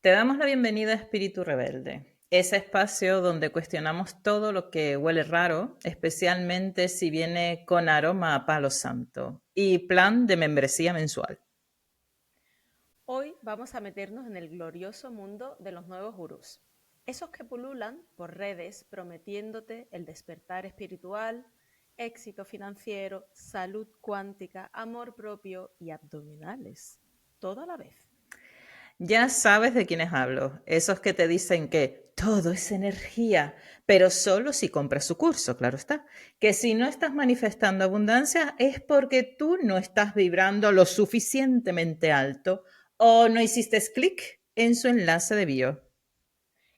Te damos la bienvenida a Espíritu Rebelde, ese espacio donde cuestionamos todo lo que huele raro, especialmente si viene con aroma a palo santo y plan de membresía mensual. Hoy vamos a meternos en el glorioso mundo de los nuevos gurús, esos que pululan por redes prometiéndote el despertar espiritual, éxito financiero, salud cuántica, amor propio y abdominales, todo a la vez. Ya sabes de quiénes hablo, esos que te dicen que todo es energía, pero solo si compras su curso, claro está. Que si no estás manifestando abundancia es porque tú no estás vibrando lo suficientemente alto o no hiciste clic en su enlace de bio.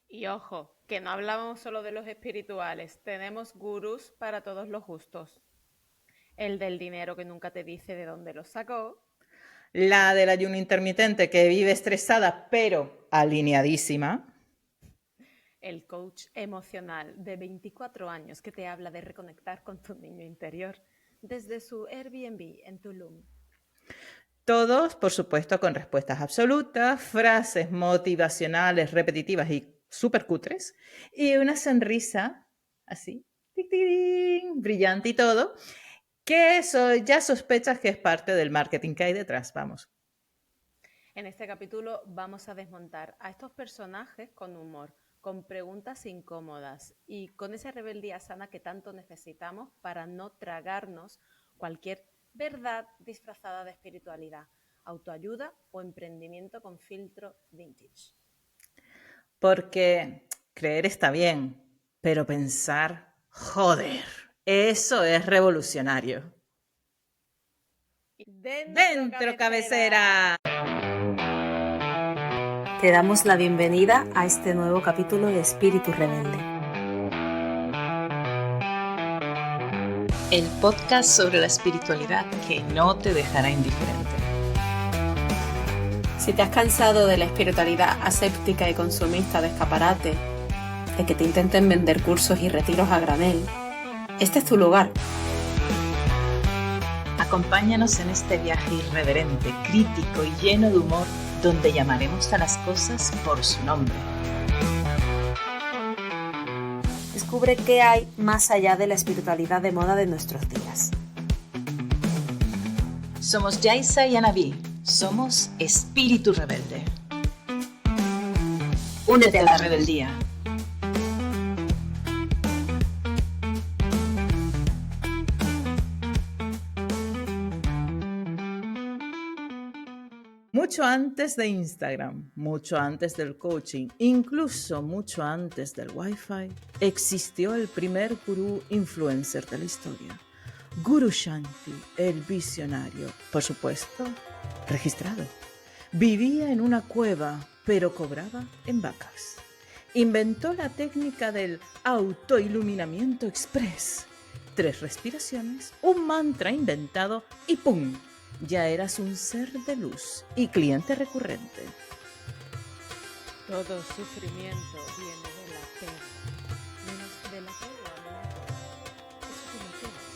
Y ojo, que no hablamos solo de los espirituales, tenemos gurús para todos los gustos. El del dinero que nunca te dice de dónde lo sacó, La del ayuno intermitente que vive estresada pero alineadísima. el coach emocional de 24 años que te habla de reconectar con tu niño interior desde su Airbnb en Tulum. Todos, por supuesto, con respuestas absolutas, frases motivacionales repetitivas y súper cutres, y una sonrisa así, tic, tic, tic, brillante y todo, que eso ya sospechas que es parte del marketing que hay detrás, vamos. En este capítulo vamos a desmontar a estos personajes con humor, con preguntas incómodas y con esa rebeldía sana que tanto necesitamos para no tragarnos cualquier verdad disfrazada de espiritualidad, autoayuda o emprendimiento con filtro vintage. Porque creer está bien, pero pensar, joder, eso es revolucionario. Dentro Dentro, cabecera. cabecera. Te damos la bienvenida a este nuevo capítulo de Espíritu Rebelde. El podcast sobre la espiritualidad que no te dejará indiferente. Si te has cansado de la espiritualidad aséptica y consumista de escaparate, de que te intenten vender cursos y retiros a granel, este es tu lugar. Acompáñanos en este viaje irreverente, crítico y lleno de humor, donde llamaremos a las cosas por su nombre. Descubre qué hay más allá de la espiritualidad de moda de nuestros días. Somos Yaisa y Anabí. Somos Espíritu Rebelde. Únete a la rebeldía. Mucho antes de Instagram, mucho antes del coaching, incluso mucho antes del Wi-Fi, existió el primer gurú influencer de la historia. Guru Shanti, el visionario, por supuesto, registrado. Vivía en una cueva, pero cobraba en vacas. Inventó la técnica del autoiluminamiento express. 3 respiraciones, un mantra inventado y ¡pum! Ya eras un ser de luz y cliente recurrente. Todo sufrimiento viene de la pena, menos de la pena, eso que no quieres.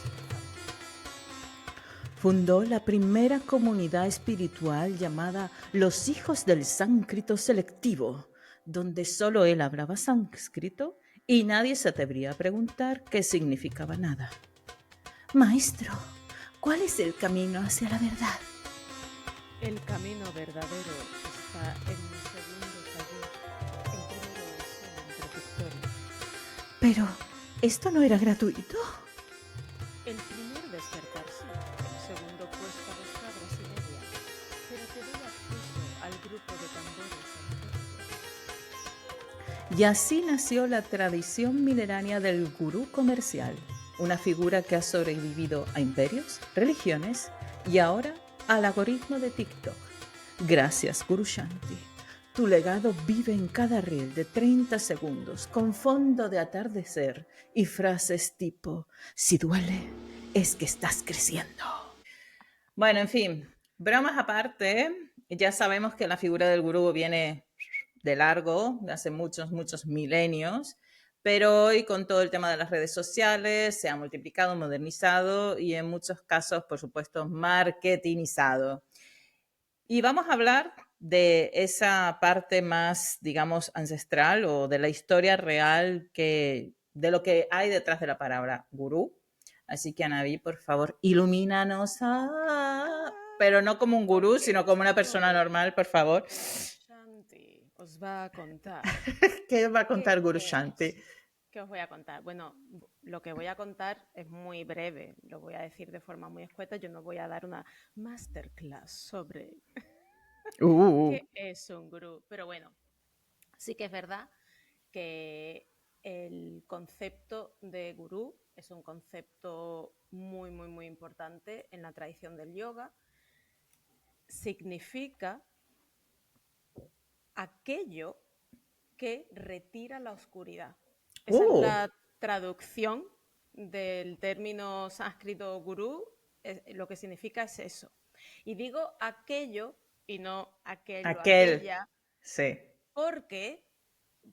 Fundó la primera comunidad espiritual llamada Los Hijos del Sánscrito Selectivo, donde solo él hablaba sánscrito y nadie se atrevería a preguntar qué significaba nada. Maestro, ¿cuál es el camino hacia la verdad? El camino verdadero está en mi segundo taller. El primero es el introductorio. Pero, ¿esto no era gratuito? El primer despertar sí, el segundo cuesta 2 cabras y media, pero te doy acceso al grupo de tambores anteriores. Y así nació la tradición milenaria del gurú comercial, una figura que ha sobrevivido a imperios, religiones y ahora al algoritmo de TikTok. Gracias, Guru Shanti. Tu legado vive en cada reel de 30 segundos con fondo de atardecer y frases tipo, si duele, es que estás creciendo. Bueno, en fin, bromas aparte, ya sabemos que la figura del gurú viene de largo, de hace muchos, muchos milenios, pero hoy con todo el tema de las redes sociales se ha multiplicado, modernizado y en muchos casos, por supuesto, marketingizado. Y vamos a hablar de esa parte más, digamos, ancestral o de la historia real de lo que hay detrás de la palabra gurú. Así que, Anaví, por favor, ilumínanos. Pero no como un gurú, sino como una persona normal, por favor. Shanti os va a contar. ¿Qué va a contar ¿Qué Guru Shanti? es? ¿Qué os voy a contar? Bueno, lo que voy a contar es muy breve, lo voy a decir de forma muy escueta. Yo no voy a dar una masterclass sobre qué es un gurú, pero bueno, sí que es verdad que el concepto de gurú es un concepto muy, muy, muy importante en la tradición del yoga. Significa aquello que retira la oscuridad. Esa es la traducción del término sánscrito gurú, lo que significa es eso. Y digo aquello y no aquello, Aquel, aquella, sí. porque,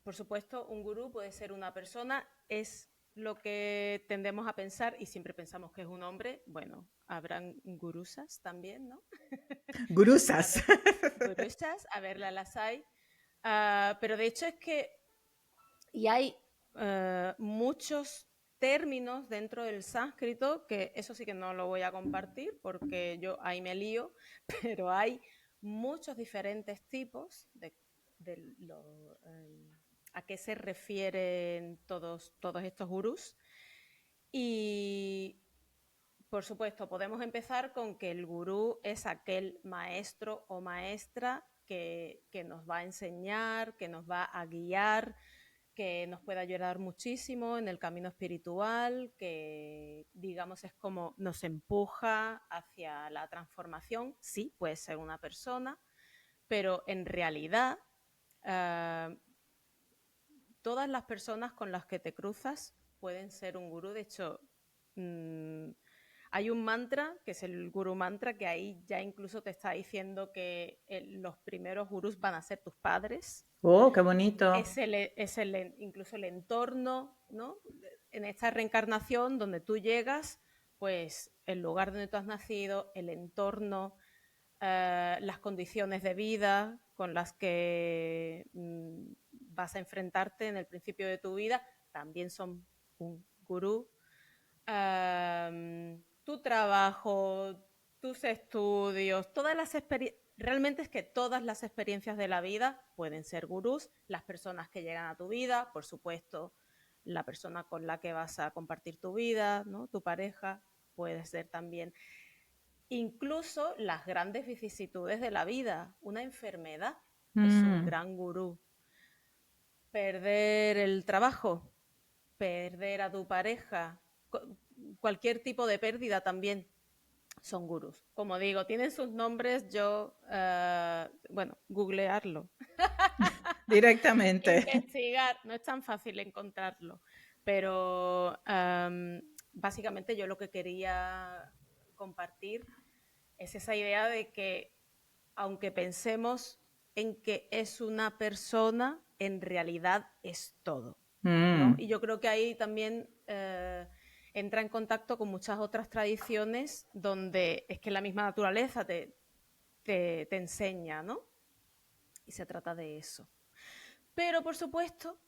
por supuesto, un gurú puede ser una persona, es lo que tendemos a pensar y siempre pensamos que es un hombre. Bueno, habrán gurusas también, ¿no? A Gurusas. ver, gurusas, a verla las hay. Pero de hecho es que y hay muchos términos dentro del sánscrito que eso sí que no lo voy a compartir porque yo ahí me lío, pero hay muchos diferentes tipos de a qué se refieren todos estos gurús. Y por supuesto, podemos empezar con que el gurú es aquel maestro o maestra que nos va a enseñar, que nos va a guiar, que nos puede ayudar muchísimo en el camino espiritual, que digamos es como nos empuja hacia la transformación. Sí, puede ser una persona, pero en realidad todas las personas con las que te cruzas pueden ser un gurú. De hecho, hay un mantra, que es el gurú mantra, que ahí ya incluso te está diciendo que los primeros gurús van a ser tus padres. Oh, qué bonito. Incluso el entorno, ¿no? En esta reencarnación donde tú llegas, pues el lugar donde tú has nacido, el entorno, las condiciones de vida con las que vas a enfrentarte en el principio de tu vida, también son un gurú. Tu trabajo, tus estudios, todas las experiencias. Realmente es que todas las experiencias de la vida pueden ser gurús, las personas que llegan a tu vida, por supuesto, la persona con la que vas a compartir tu vida, ¿no? Tu pareja puede ser también. Incluso las grandes vicisitudes de la vida, una enfermedad es un gran gurú. Perder el trabajo, perder a tu pareja, cualquier tipo de pérdida también son gurús. Como digo, tienen sus nombres, bueno, googlearlo. Directamente. Investigar, no es tan fácil encontrarlo, pero básicamente yo lo que quería compartir es esa idea de que aunque pensemos en que es una persona, en realidad es todo, ¿no? Y yo creo que ahí también entra en contacto con muchas otras tradiciones donde es que la misma naturaleza te enseña, ¿no? Y se trata de eso. Pero, por supuesto,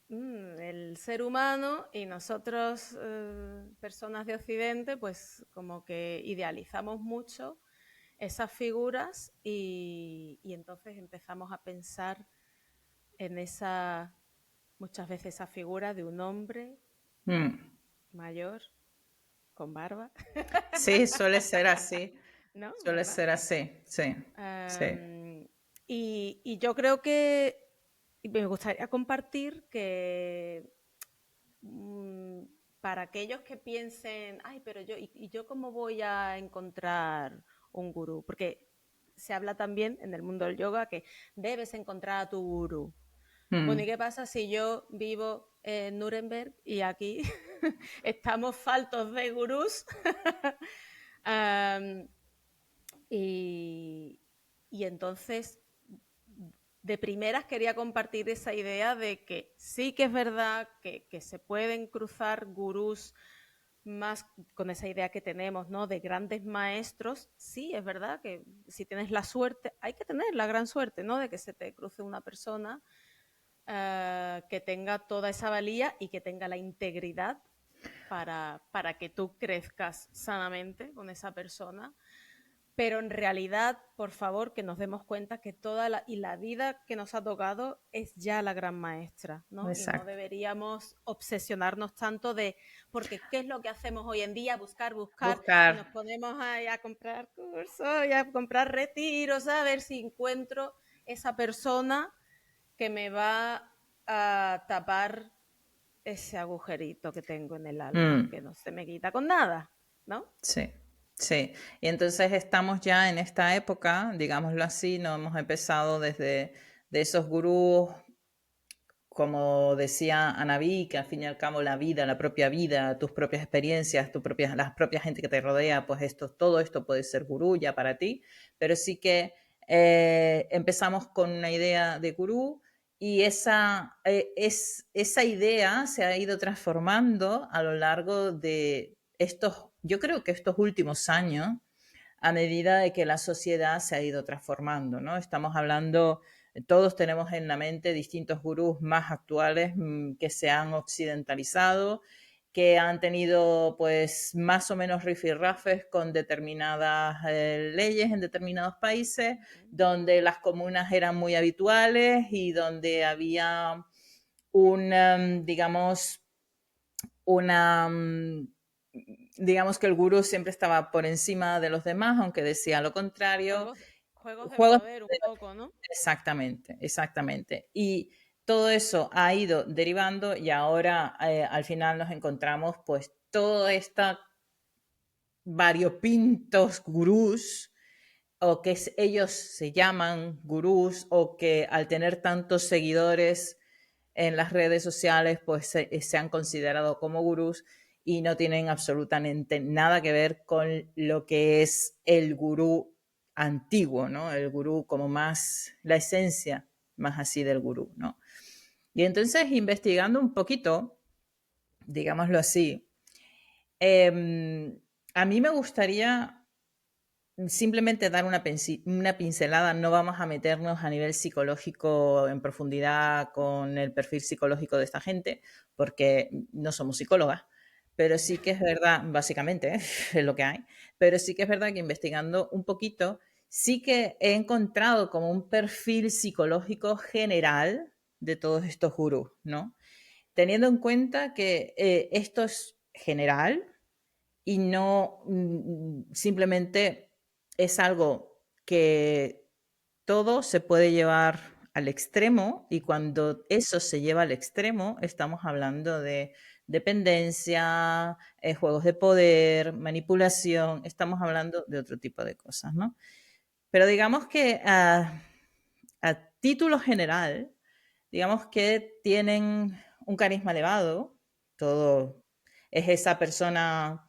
el ser humano y nosotros, personas de Occidente, pues como que idealizamos mucho esas figuras y entonces empezamos a pensar en muchas veces esa figura de un hombre mayor, con barba. Sí, suele ser así. ¿No? Suele ¿Verdad? ser así, sí. Sí. Y yo creo que me gustaría compartir que para aquellos que piensen, ay, pero ¿y yo cómo voy a encontrar un gurú? Porque se habla también en el mundo del yoga que debes encontrar a tu gurú. Bueno, ¿y qué pasa si yo vivo en Nuremberg y aquí estamos faltos de gurús? y entonces, de primeras quería compartir esa idea de que sí que es verdad que se pueden cruzar gurús más con esa idea que tenemos, ¿no? De grandes maestros, sí, es verdad que si tienes la suerte, hay que tener la gran suerte, ¿no? De que se te cruce una persona que tenga toda esa valía y que tenga la integridad para que tú crezcas sanamente con esa persona. Pero en realidad, por favor, que nos demos cuenta que la vida que nos ha tocado es ya la gran maestra, ¿no? Y no Exacto. deberíamos obsesionarnos tanto porque ¿qué es lo que hacemos hoy en día? Buscar, y nos Buscar. ponemos ahí a comprar cursos y a comprar retiros, a ver si encuentro esa persona que me va a tapar ese agujerito que tengo en el alma, Mm, que no se me quita con nada, ¿no? sí, sí. Y entonces estamos ya en esta época, digámoslo así, no hemos empezado desde de esos gurús, como decía Anaví, que al fin y al cabo la vida, la propia vida, tus propias experiencias, las propias gente que te rodea, pues todo esto puede ser gurú ya para ti, pero sí que empezamos con una idea de gurú y esa idea se ha ido transformando a lo largo de yo creo que estos últimos años, a medida de que la sociedad se ha ido transformando, ¿no? Estamos hablando, todos tenemos en la mente distintos gurús más actuales que se han occidentalizado, que han tenido pues más o menos rifirrafes con determinadas leyes en determinados países, donde las comunas eran muy habituales y donde había digamos, una digamos que el gurú siempre estaba por encima de los demás, aunque decía lo contrario. Juegos de Juegos poder un de- poco, ¿no? Exactamente, exactamente. Y todo eso ha ido derivando y ahora al final nos encontramos pues toda esta variopintos gurús o que ellos se llaman gurús o que al tener tantos seguidores en las redes sociales pues se han considerado como gurús y no tienen absolutamente nada que ver con lo que es el gurú antiguo, ¿no? El gurú como más, la esencia más así del gurú, ¿no? Y entonces investigando un poquito, digámoslo así, a mí me gustaría simplemente dar una pincelada, no vamos a meternos a nivel psicológico en profundidad con el perfil psicológico de esta gente, porque no somos psicólogas, pero sí que es verdad, básicamente, es lo que hay, pero sí que es verdad que investigando un poquito, sí que he encontrado como un perfil psicológico general de todos estos gurús, ¿no? Teniendo en cuenta que esto es general, y no simplemente es algo que todo se puede llevar al extremo y cuando eso se lleva al extremo estamos hablando de dependencia, juegos de poder, manipulación, estamos hablando de otro tipo de cosas, ¿no? Pero digamos que a título general, digamos que tienen un carisma elevado, todo es esa persona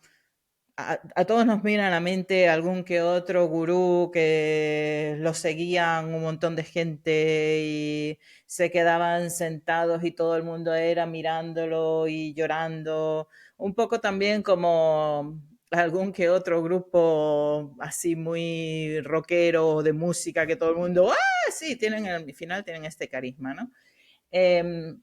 a todos nos viene a la mente algún que otro gurú que lo seguían un montón de gente y se quedaban sentados y todo el mundo era mirándolo y llorando. Un poco también como algún que otro grupo así muy rockero de música que todo el mundo, ah, sí, tienen al final tienen este carisma, ¿no? Eh,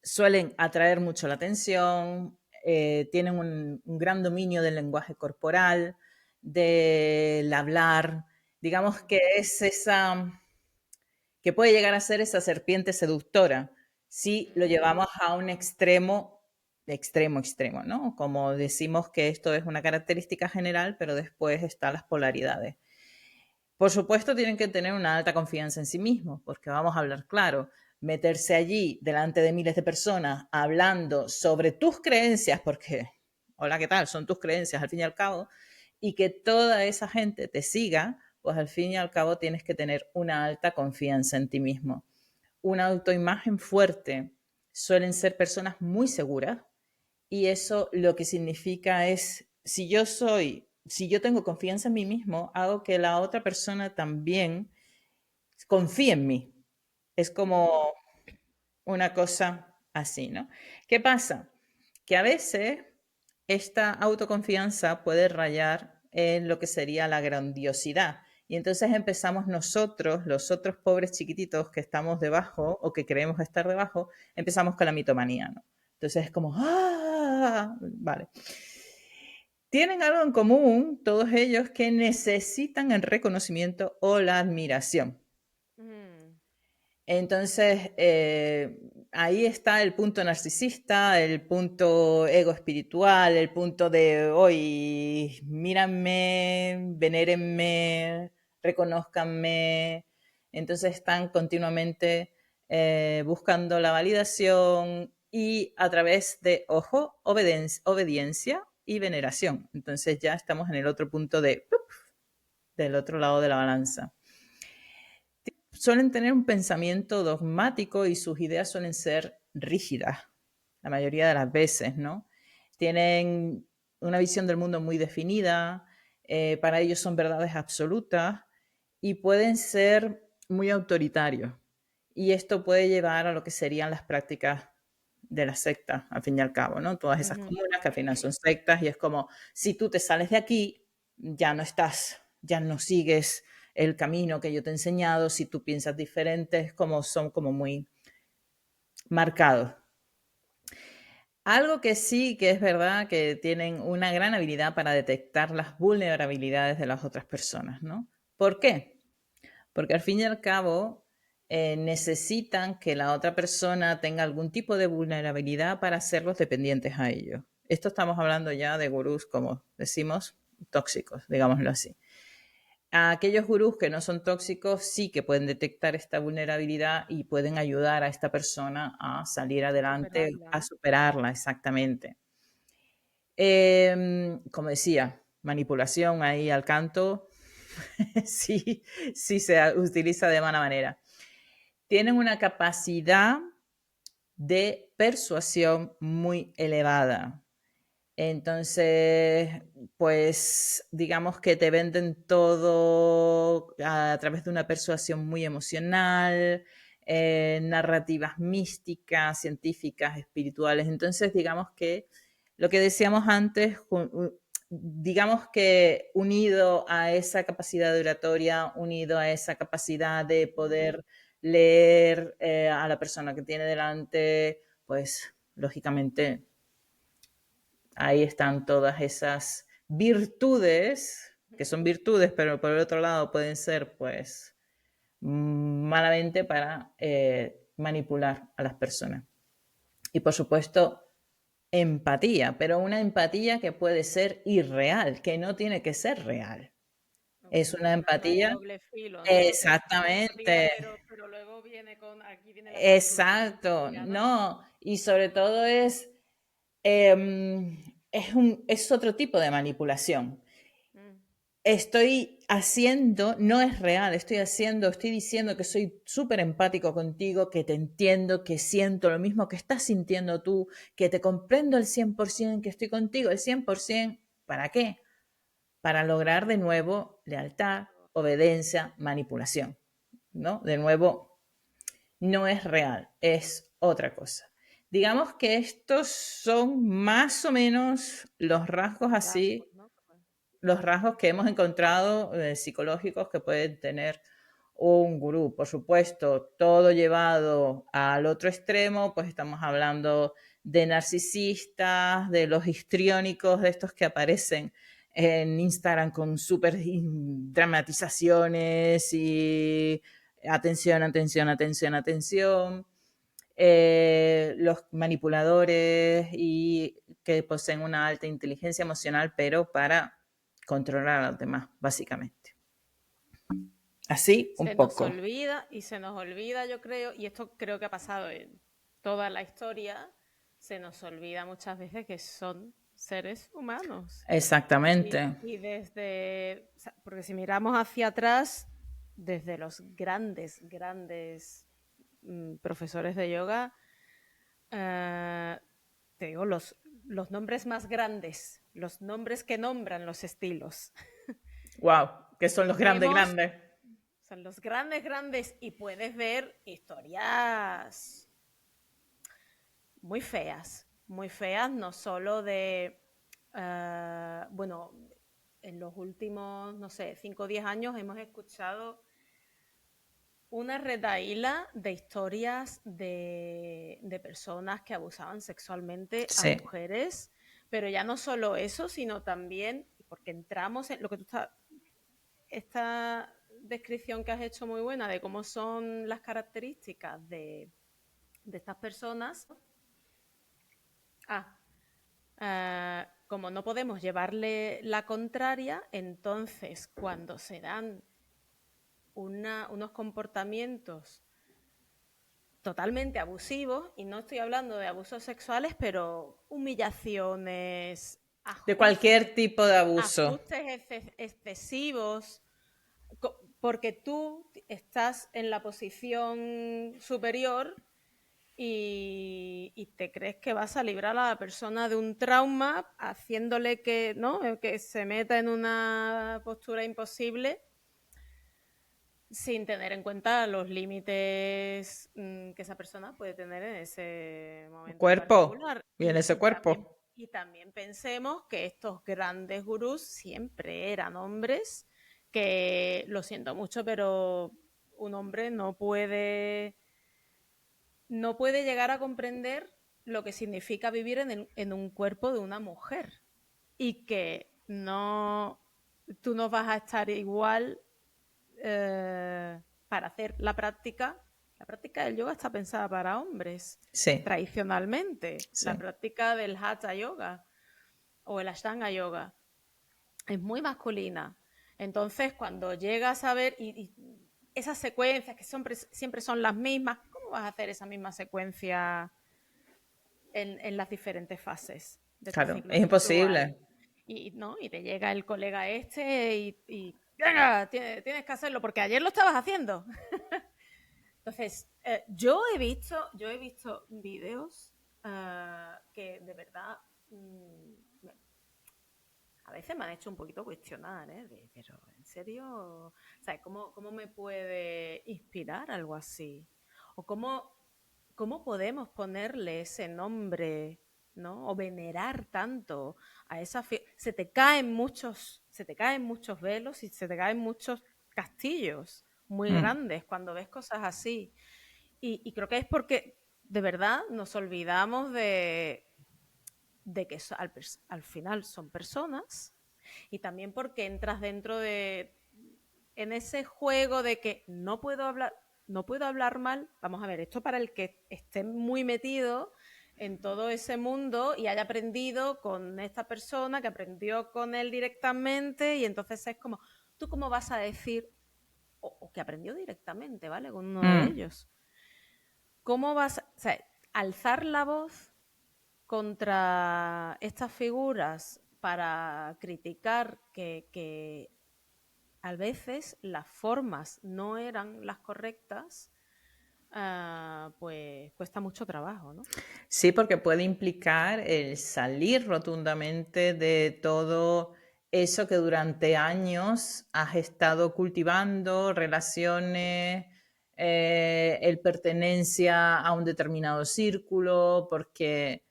Suelen atraer mucho la atención, tienen un gran dominio del lenguaje corporal, del hablar, digamos que es que puede llegar a ser esa serpiente seductora si lo llevamos a un extremo, extremo, extremo, ¿no? Como decimos que esto es una característica general, pero después están las polaridades. Por supuesto, tienen que tener una alta confianza en sí mismos, porque vamos a hablar claro, meterse allí delante de miles de personas hablando sobre tus creencias, porque, hola, ¿qué tal? Son tus creencias al fin y al cabo, y que toda esa gente te siga, pues al fin y al cabo tienes que tener una alta confianza en ti mismo. Una autoimagen fuerte suelen ser personas muy seguras, y eso lo que significa es, si yo tengo confianza en mí mismo, hago que la otra persona también confíe en mí. Es como una cosa así, ¿no? ¿Qué pasa? Que a veces esta autoconfianza puede rayar en lo que sería la grandiosidad. Y entonces empezamos nosotros, los otros pobres chiquititos que estamos debajo o que creemos estar debajo, empezamos con la mitomanía, ¿no? Entonces es como, ¡ah! Vale. Tienen algo en común todos ellos, que necesitan el reconocimiento o la admiración. Entonces, ahí está el punto narcisista, el punto ego espiritual, el punto de hoy, míranme, venérenme, reconózcanme. Entonces están continuamente buscando la validación y a través de, ojo, obediencia y veneración. Entonces ya estamos en el otro punto del otro lado de la balanza. Suelen tener un pensamiento dogmático y sus ideas suelen ser rígidas, la mayoría de las veces, ¿no? Tienen una visión del mundo muy definida, para ellos son verdades absolutas y pueden ser muy autoritarios. Y esto puede llevar a lo que serían las prácticas de la secta, al fin y al cabo, ¿no? Todas esas comunas que al final son sectas y es como, si tú te sales de aquí, ya no estás, ya no sigues el camino que yo te he enseñado, si tú piensas diferente, es como, son como muy marcados. Algo que sí que es verdad que tienen una gran habilidad para detectar las vulnerabilidades de las otras personas, ¿no? ¿Por qué? Porque al fin y al cabo necesitan que la otra persona tenga algún tipo de vulnerabilidad para hacerlos dependientes a ellos. Esto estamos hablando ya de gurús, como decimos, tóxicos, digámoslo así. A aquellos gurús que no son tóxicos sí que pueden detectar esta vulnerabilidad y pueden ayudar a esta persona a salir adelante, a superarla, exactamente. Como decía, manipulación ahí al canto, sí, sí se utiliza de mala manera. Tienen una capacidad de persuasión muy elevada. Entonces, pues digamos que te venden todo a través de una persuasión muy emocional, narrativas místicas, científicas, espirituales. Entonces, digamos que lo que decíamos antes, digamos que unido a esa capacidad de oratoria, unido a esa capacidad de poder leer a la persona que tiene delante, pues lógicamente ahí están todas esas virtudes, que son virtudes, pero por el otro lado pueden ser, pues, malamente para manipular a las personas. Y por supuesto, empatía, pero una empatía que puede ser irreal, que no tiene que ser real. Es una empatía. De doble filo, ¿no? Exactamente. Pero luego viene aquí viene la Exacto, no. Y sobre todo es otro tipo de manipulación. Estoy haciendo, no es real, estoy diciendo que soy súper empático contigo, que te entiendo, que siento lo mismo que estás sintiendo tú, que te comprendo al 100%, que estoy contigo al 100%. ¿Para qué? Para lograr de nuevo lealtad, obediencia, manipulación, ¿no? De nuevo, no es real, es otra cosa. Digamos que estos son más o menos los rasgos así, los rasgos que hemos encontrado psicológicos que pueden tener un gurú. Por supuesto, todo llevado al otro extremo, pues estamos hablando de narcisistas, de los histriónicos, de estos que aparecen en Instagram con súper dramatizaciones y atención, atención, atención, atención. Los manipuladores y que poseen una alta inteligencia emocional, pero para controlar a los demás, básicamente. Así, un poco. Se nos olvida, yo creo, y esto creo que ha pasado en toda la historia, se nos olvida muchas veces que son seres humanos. Exactamente. Y porque si miramos hacia atrás, desde los grandes profesores de yoga, te digo, los nombres más grandes, los nombres que nombran los estilos. Wow, que son los grandes. Son los grandes y puedes ver historias muy feas, no solo de bueno, en los últimos, no sé, 5 o 10 años hemos escuchado una retahíla de historias de personas que abusaban sexualmente a Sí. mujeres, pero ya no solo eso, sino también, porque entramos en lo que tú estás, esta descripción que has hecho muy buena de cómo son las características de estas personas. Como no podemos llevarle la contraria, entonces cuando se dan unos comportamientos totalmente abusivos, y no estoy hablando de abusos sexuales, pero humillaciones, De cualquier tipo de abuso. ajustes excesivos, porque tú estás en la posición superior y te crees que vas a librar a la persona de un trauma haciéndole que, ¿no?, que se meta en una postura imposible sin tener en cuenta los límites que esa persona puede tener en ese momento en Cuerpo. particular. Y en ese cuerpo. Y también pensemos que estos grandes gurús siempre eran hombres que, lo siento mucho, pero un hombre no puede llegar a comprender lo que significa vivir en un cuerpo de una mujer y que tú no vas a estar igual para hacer la práctica. La práctica del yoga está pensada para hombres, Sí. tradicionalmente. Sí. La práctica del Hatha Yoga o el Ashtanga Yoga es muy masculina. Entonces, cuando llegas a ver y esas secuencias que siempre son las mismas, ¿cómo vas a hacer esa misma secuencia en las diferentes fases de tu Claro, ciclo es menstrual? imposible. ¿No? Y te llega el colega este y venga, tienes que hacerlo porque ayer lo estabas haciendo. Entonces, yo he visto vídeos que de verdad a veces me han hecho un poquito cuestionar, ¿eh? Pero en serio, ¿sabes? ¿Cómo me puede inspirar algo así? ¿O cómo podemos ponerle ese nombre, ¿no? O venerar tanto a esa se te caen muchos velos y se te caen muchos castillos muy grandes cuando ves cosas así. Y creo que es porque de verdad nos olvidamos de que al final son personas, y también porque entras en ese juego de que no puedo hablar mal. Vamos a ver, esto para el que esté muy metido en todo ese mundo y haya aprendido con esta persona, que aprendió con él directamente, y entonces es como, ¿tú cómo vas a decir, o que aprendió directamente, ¿vale?, con uno de ellos? ¿Cómo vas o sea, alzar la voz contra estas figuras para criticar que a veces las formas no eran las correctas? Pues cuesta mucho trabajo, ¿no? Sí, porque puede implicar el salir rotundamente de todo eso que durante años has estado cultivando, relaciones, el pertenencia a un determinado círculo, porque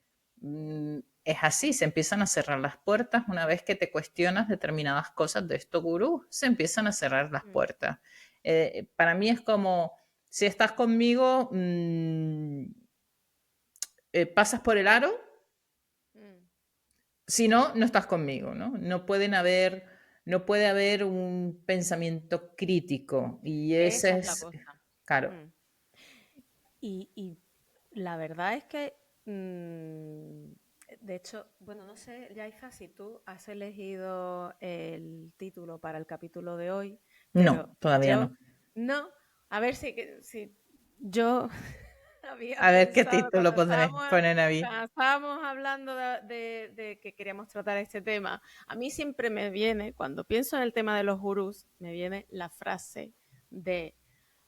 es así, se empiezan a cerrar las puertas una vez que te cuestionas determinadas cosas de estos gurús, se empiezan a cerrar las puertas. Para mí es como, si estás conmigo, pasas por el aro, si no, no estás conmigo, ¿no? No puede haber un pensamiento crítico y ese Esa es la es, cosa. claro. Mm. Y la verdad es que, de hecho, bueno, no sé, Yaiza, si tú has elegido el título para el capítulo de hoy, pero No, todavía yo no. no. A ver si yo había A ver qué pensado título ponen ahí. cuando estábamos hablando de que queríamos tratar este tema. A mí siempre me viene, cuando pienso en el tema de los gurús, me viene la frase de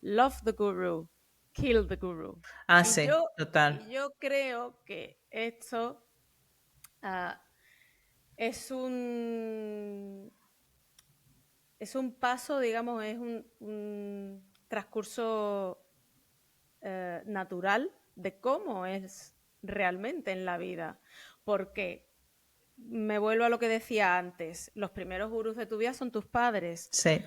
Love the Guru, Kill the Guru. Ah, Y sí, yo, total. y yo creo que esto uh, es es un paso, digamos, es un transcurso natural de cómo es realmente en la vida. Porque me vuelvo a lo que decía antes. Los primeros gurús de tu vida son tus padres. Sí.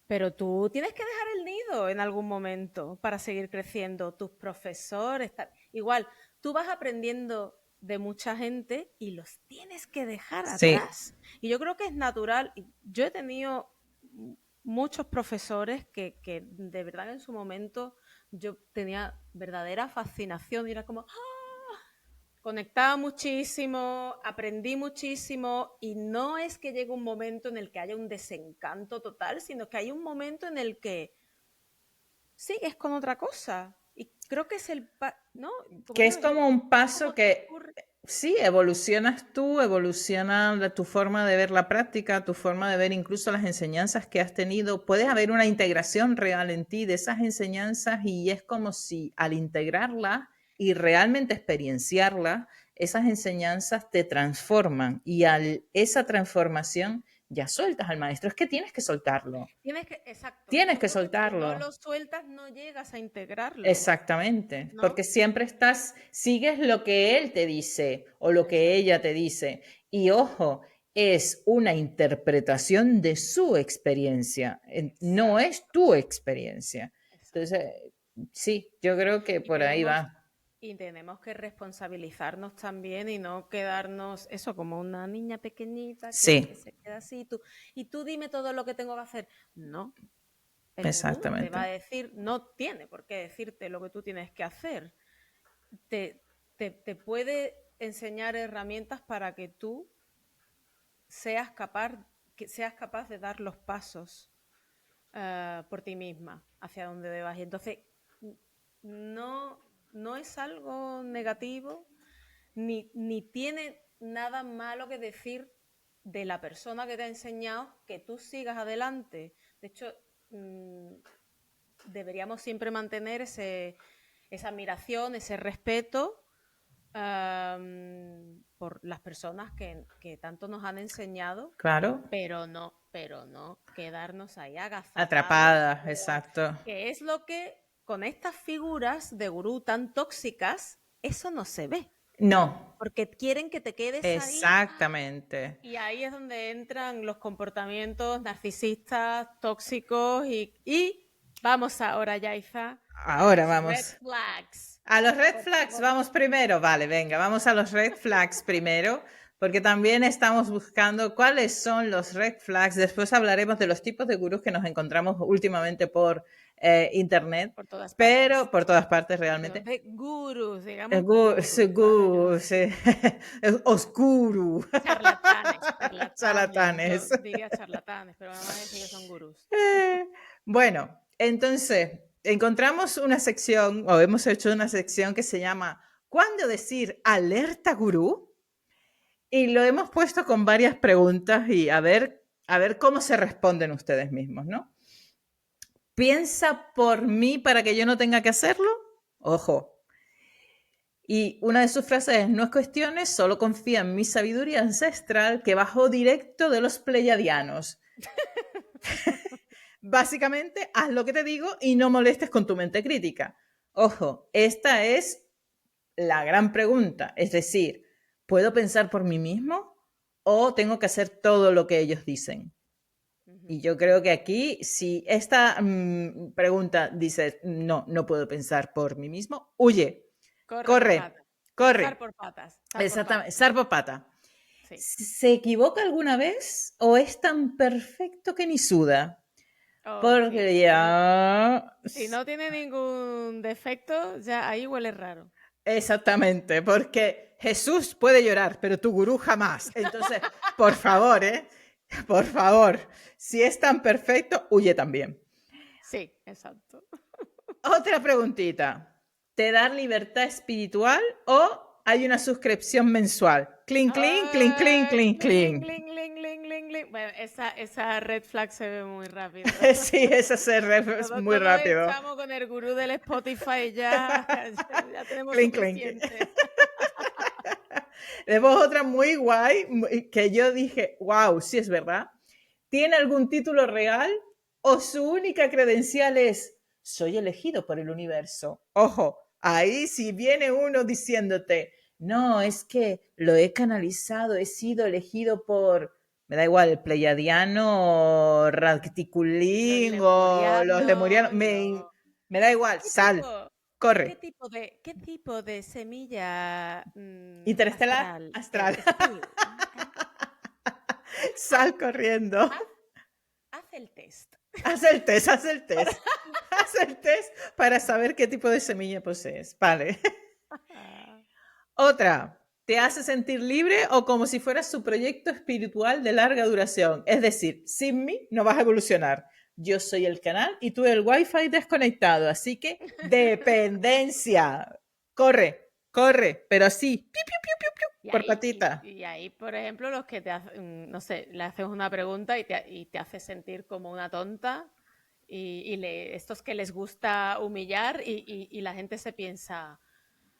Pero tú tienes que dejar el nido en algún momento para seguir creciendo. Tus profesores, igual, tú vas aprendiendo de mucha gente y los tienes que dejar Sí. atrás. Y yo creo que es natural. Yo he tenido muchos profesores que de verdad en su momento yo tenía verdadera fascinación y era como... Conectaba muchísimo, aprendí muchísimo y no es que llegue un momento en el que haya un desencanto total, sino que hay un momento en el que sigues con otra cosa. Y creo que es ¿no? Que es como un paso que ocurre. sí, evolucionas tú, evoluciona tu forma de ver la práctica, tu forma de ver incluso las enseñanzas que has tenido. Puede haber una integración real en ti de esas enseñanzas y es como si al integrarlas y realmente experienciarlas, esas enseñanzas te transforman y esa transformación ya sueltas al maestro. Es que tienes que soltarlo. Exacto. Tienes Yo que creo que si no soltarlo. lo sueltas, no llegas a integrarlo. Exactamente, ¿No? porque siempre sigues lo que él te dice o lo que ella te dice. Y ojo, es una interpretación de su experiencia, no es tu experiencia. Entonces, sí, yo creo que por ahí va. Y tenemos que responsabilizarnos también y no quedarnos eso como una niña pequeñita que Sí, se queda así. Y tú dime todo lo que tengo que hacer. No, el gurú te va a exactamente. decir, no tiene por qué decirte lo que tú tienes que hacer. Te puede enseñar herramientas para que tú seas capaz de dar los pasos por ti misma hacia donde debas. Y entonces, no es algo negativo, ni tiene nada malo que decir de la persona que te ha enseñado que tú sigas adelante. De hecho, deberíamos siempre mantener esa admiración, ese respeto por las personas que tanto nos han enseñado, Claro. pero no quedarnos ahí agazapados. Atrapadas, exacto. Que es lo que con estas figuras de gurú tan tóxicas, eso no se ve. No. Porque quieren que te quedes ahí. Exactamente. Y ahí es donde entran los comportamientos narcisistas, tóxicos y vamos ahora, Yaiza. Ahora vamos. Red flags. A los red flags vamos primero. Vale, venga, vamos a los red flags primero, porque también estamos buscando cuáles son los red flags. Después hablaremos de los tipos de gurús que nos encontramos últimamente por internet, Por todas pero partes. por todas partes realmente. De gurús, digamos. Gurús, oscuro. Charlatanes. Yo diría charlatanes, pero vamos a decir que son gurús. Bueno, entonces encontramos una sección, o hemos hecho una sección que se llama ¿Cuándo decir alerta gurú? Y lo hemos puesto con varias preguntas y a ver cómo se responden ustedes mismos, ¿no? ¿Piensa por mí para que yo no tenga que hacerlo? Ojo. Y una de sus frases es, no es cuestiones, solo confía en mi sabiduría ancestral que bajó directo de los pleyadianos. Básicamente, haz lo que te digo y no molestes con tu mente crítica. Ojo, esta es la gran pregunta. Es decir, ¿puedo pensar por mí mismo o tengo que hacer todo lo que ellos dicen? Y yo creo que aquí, si esta pregunta dice, no puedo pensar por mí mismo, huye, corre. Zar por patas. Exactamente, zar por pata. Sí. ¿Se equivoca alguna vez o es tan perfecto que ni suda? Porque sí. ya... Si no tiene ningún defecto, ya ahí huele raro. Exactamente, porque Jesús puede llorar, pero tu gurú jamás. Entonces, por favor, por favor, si es tan perfecto, huye también. Sí, exacto. Otra preguntita. ¿Te da libertad espiritual o hay una suscripción mensual? Cling, cling, cling, cling, cling, cling. Bueno, esa red flag se ve muy rápido. Sí, esa se es muy rápido. Estamos con el gurú del Spotify ya tenemos clink, suficiente. Clink. Tenemos otra muy guay que yo dije, wow, sí es verdad. ¿Tiene algún título real o su única credencial es soy elegido por el universo? Ojo, ahí si viene uno diciéndote no, es que lo he canalizado, he sido elegido por, me da igual, el Pleiadiano, Los Raticulín o los Lemurianos, lemurianos, me da igual, ¿Qué sal, tipo, corre. qué tipo de semilla Interestelar, astral? astral. Sí, Sal corriendo. haz, haz el test. Haz el test, haz el test. Haz el test para saber qué tipo de semilla posees. Vale. Otra, ¿te hace sentir libre o como si fueras su proyecto espiritual de larga duración? Es decir, sin mí no vas a evolucionar. Yo soy el canal y tú el wifi desconectado, así que dependencia. Corre, corre, pero así, piu, piu, piu, piu, piu, Y por ahí, patita. y ahí, por ejemplo, los que te hacen, no sé, le haces una pregunta y te hace sentir como una tonta, estos que les gusta humillar y la gente se piensa,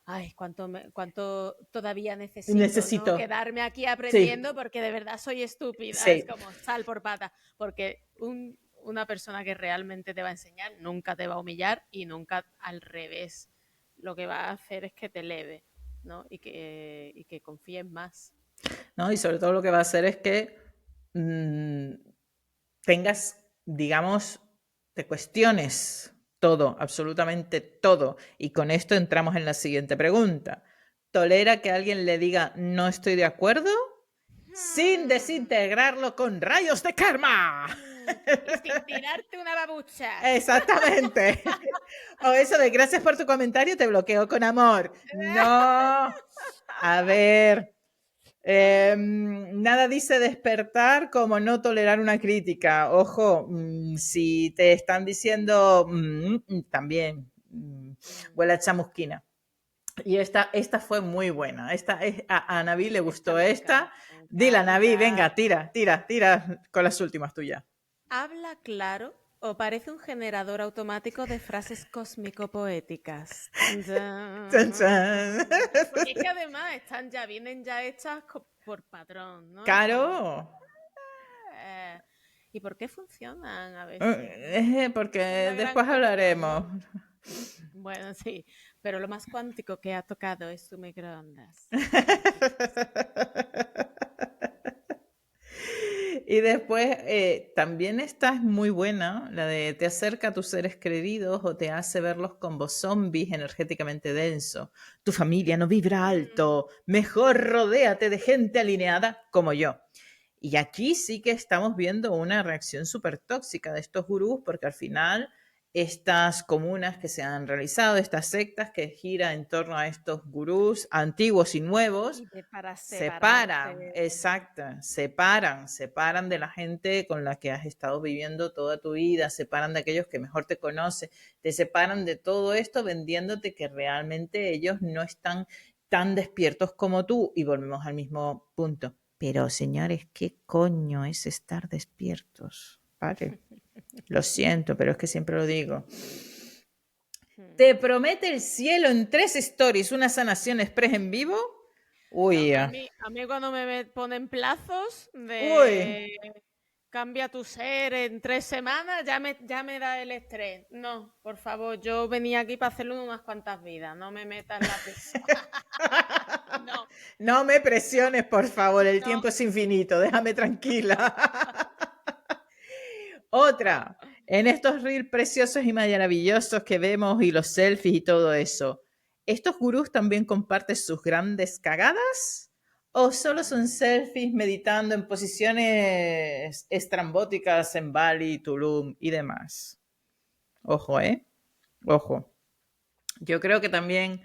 ay, cuánto todavía necesito, ¿no? Necesito. Quedarme aquí Sí, aprendiendo porque de verdad soy estúpida. Es sí. como sal por pata, porque una persona que realmente te va a enseñar nunca te va a humillar y nunca al revés. Lo que va a hacer es que te eleve, ¿no? Y que confíes más. ¿No? Y sobre todo lo que va a hacer es que mmm, tengas, digamos, te cuestiones todo, absolutamente todo. Y con esto entramos en la siguiente pregunta. ¿Tolera que alguien le diga no estoy de acuerdo? Sin desintegrarlo con rayos de karma. Y sin tirarte una babucha. Exactamente. O eso de gracias por tu comentario, te bloqueo con amor. No. A ver, nada dice despertar como no tolerar una crítica. Ojo, si te están diciendo también huele a chamusquina. Y esta fue muy buena. A Naví le Esta gustó me esta. encanta, me Dila, Naví, encanta. venga, tira con las últimas tuyas. ¿Habla claro o parece un generador automático de frases cósmico-poéticas? Chan, chan. Porque es que además vienen ya hechas por patrón, ¿no? Es como, Caro. eh, ¿y por qué funcionan a veces? Porque Es la gran después cuestión, hablaremos. ¿no? Bueno, sí, pero lo más cuántico que ha tocado es su microondas. Y después también esta es muy buena, la de te acerca a tus seres queridos o te hace verlos como zombies energéticamente densos. Tu familia no vibra alto, mejor rodéate de gente alineada como yo. Y aquí sí que estamos viendo una reacción súper tóxica de estos gurús, porque al final estas comunas que se han realizado, estas sectas que giran en torno a estos gurús antiguos y nuevos, Para separan, separarte. exacto, separan de la gente con la que has estado viviendo toda tu vida, separan de aquellos que mejor te conocen, te separan de todo esto vendiéndote que realmente ellos no están tan despiertos como tú y volvemos al mismo punto. Pero señores, ¿qué coño es estar despiertos? Vale, lo siento, pero es que siempre lo digo. ¿Te promete el cielo en 3 stories una sanación express en vivo? No, Uy, a mí cuando me ponen plazos uy. de cambia tu ser en 3 semanas, ya me da el estrés. No, por favor, yo venía aquí para hacerlo en unas cuantas vidas, no me metas la presión. No, No me presiones, por favor, el no. tiempo es infinito, déjame tranquila. Otra, en estos reels preciosos y maravillosos que vemos y los selfies y todo eso, ¿estos gurús también comparten sus grandes cagadas? ¿O solo son selfies meditando en posiciones estrambóticas en Bali, Tulum y demás? Ojo, ¿eh? Ojo. Yo creo que también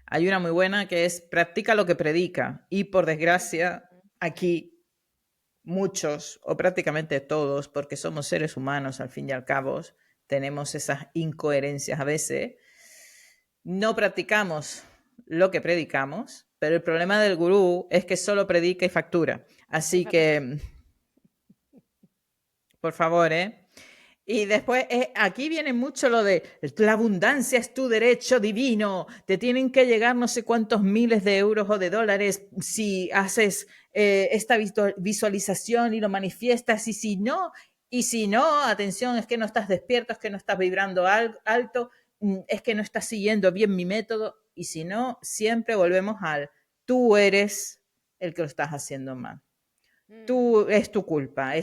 hay una muy buena que es practica lo que predica. Y por desgracia, aquí muchos o prácticamente todos, porque somos seres humanos al fin y al cabo, tenemos esas incoherencias a veces, no practicamos lo que predicamos, pero el problema del gurú es que solo predica y factura. Así que, por favor, ¿eh? Y después, aquí viene mucho lo de la abundancia es tu derecho divino, te tienen que llegar no sé cuántos miles de euros o de dólares si haces esta visualización y lo manifiestas, y si no, atención, es que no estás despierto, es que no estás vibrando alto, es que no estás siguiendo bien mi método, y si no, siempre volvemos al tú eres el que lo estás haciendo mal. Es tu culpa.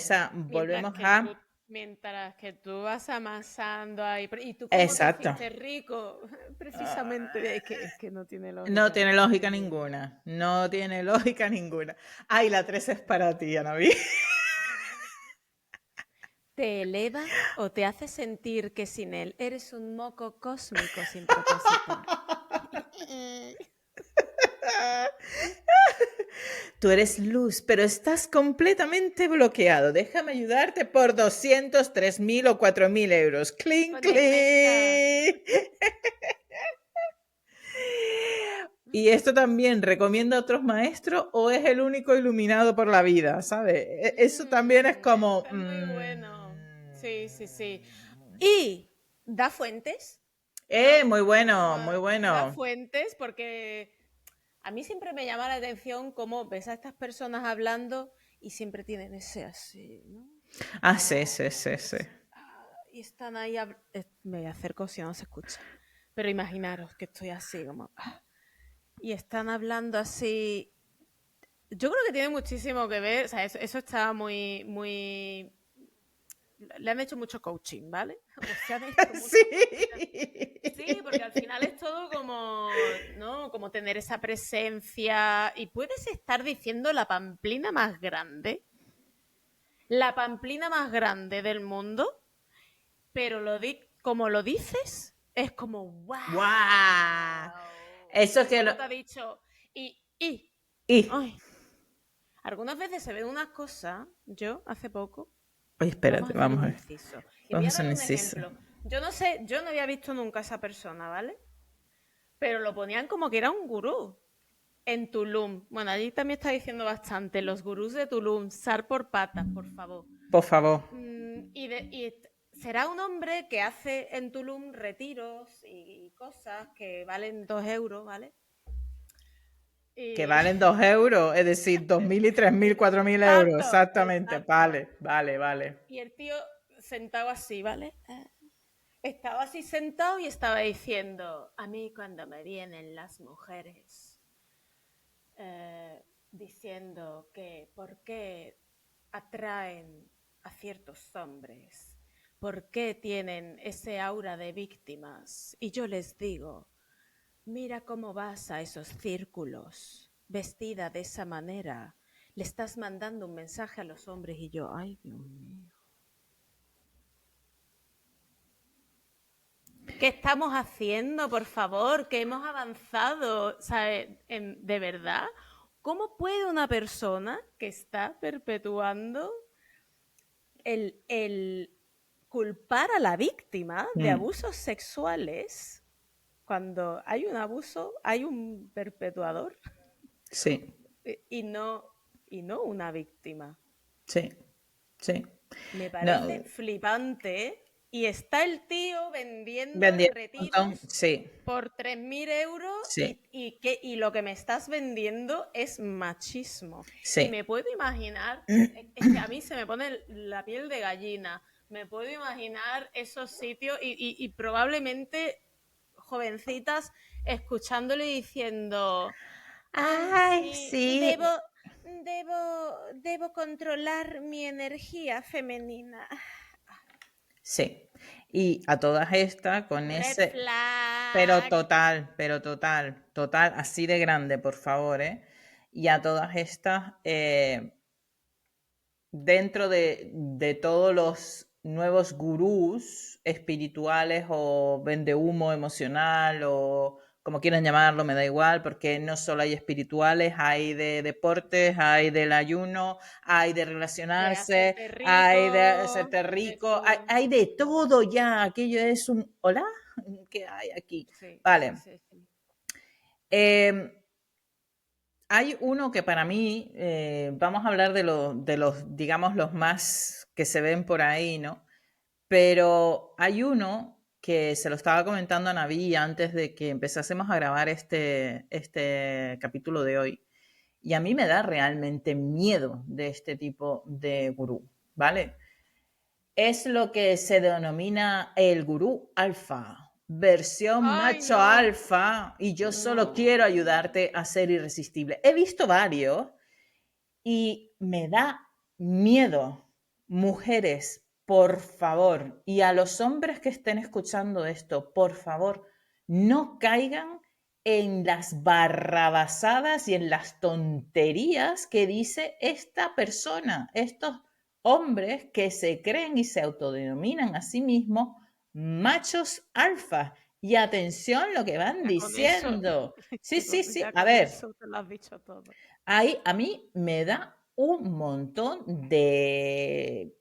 Mientras que tú vas amasando ahí. ¿Y tú cómo Exacto. te hiciste rico? Precisamente. Es que no tiene lógica. No tiene lógica ninguna. No tiene lógica ninguna. Ay, la 3 es para ti, Anaví. ¿Te eleva o te hace sentir que sin él eres un moco cósmico sin propósito? Tú eres luz, pero estás completamente bloqueado. Déjame ayudarte por 200, 3.000 o 4.000 euros. ¡Clink, clink! Y esto también, ¿recomienda a otros maestros o es el único iluminado por la vida? ¿Sabes? Eso también es como... Está muy bueno. Sí, sí, sí. Y da fuentes. Muy bueno, muy bueno. Da fuentes porque a mí siempre me llama la atención cómo ves a estas personas hablando y siempre tienen ese así, ¿no? Sí, sí, sí, sí. Y están ahí... Me acerco si no se escucha. Pero imaginaros que estoy así como... Y están hablando así. Yo creo que tiene muchísimo que ver. O sea, eso está muy, muy. Le han hecho mucho coaching, ¿vale? O sea, sí. Sí, porque al final es todo como, ¿no? Como tener esa presencia. Y puedes estar diciendo la pamplina más grande. La pamplina más grande del mundo. Pero como lo dices, es como ¡wow! Eso es que te ha dicho. Ay, algunas veces se ven unas cosas. Yo, hace poco. Oye, espérate, vamos a ver. Y voy a dar un ejemplo. Yo no sé, yo no había visto nunca a esa persona, ¿vale? Pero lo ponían como que era un gurú. En Tulum. Bueno, allí también está diciendo bastante. Los gurús de Tulum. Sar por patas, por favor. Por favor. Y será un hombre que hace en Tulum retiros y cosas que valen 2 euros, ¿vale? Que valen 2 euros, es decir, 2.000 y 3.000, 4.000 euros, exactamente. Exacto. Vale. Y el tío sentado así, ¿vale? Estaba así sentado y estaba diciendo, a mí cuando me vienen las mujeres diciendo que por qué atraen a ciertos hombres, por qué tienen ese aura de víctimas, y yo les digo, mira cómo vas a esos círculos, vestida de esa manera, le estás mandando un mensaje a los hombres. Y yo, ay, Dios mío. ¿Qué estamos haciendo, por favor? ¿Qué hemos avanzado? ¿Sabes? ¿De verdad? ¿Cómo puede una persona que está perpetuando el culpar a la víctima de abusos sexuales? Cuando hay un abuso, hay un perpetuador. Sí. Y no una víctima. Sí. Me parece flipante. Y está el tío vendiendo retiros por 3.000 euros. Sí. Y lo que me estás vendiendo es machismo. Sí. Y me puedo imaginar, es que a mí se me pone la piel de gallina. Me puedo imaginar esos sitios y probablemente jovencitas escuchándole diciendo, ay, sí. Debo controlar mi energía femenina. Sí. Y a todas estas, con Red ese... flag. Pero total, así de grande, por favor, ¿eh? Y a todas estas, dentro de todos los nuevos gurús espirituales o vendehumo emocional o como quieran llamarlo, me da igual, porque no solo hay espirituales, hay de deportes, hay del ayuno, hay de relacionarse, hay de hacerte rico, hay de todo ya. Aquello es un hola, ¿qué hay aquí? Sí, vale. Sí. Hay uno que para mí, vamos a hablar de los, digamos, los más que se ven por ahí, ¿no? Pero hay uno que se lo estaba comentando a Naví antes de que empezásemos a grabar este capítulo de hoy. Y a mí me da realmente miedo de este tipo de gurú, ¿vale? Es lo que se denomina el gurú alfa versión Ay, macho no. alfa y yo solo No. quiero ayudarte a ser irresistible. He visto varios y me da miedo. Mujeres, por favor, y a los hombres que estén escuchando esto, por favor, no caigan en las barrabasadas y en las tonterías que dice esta persona, estos hombres que se creen y se autodenominan a sí mismos machos alfa. Y atención lo que van Ya con eso, diciendo. Sí, sí, sí. ya A con ver, eso te lo has dicho todo. ahí a mí me da un montón de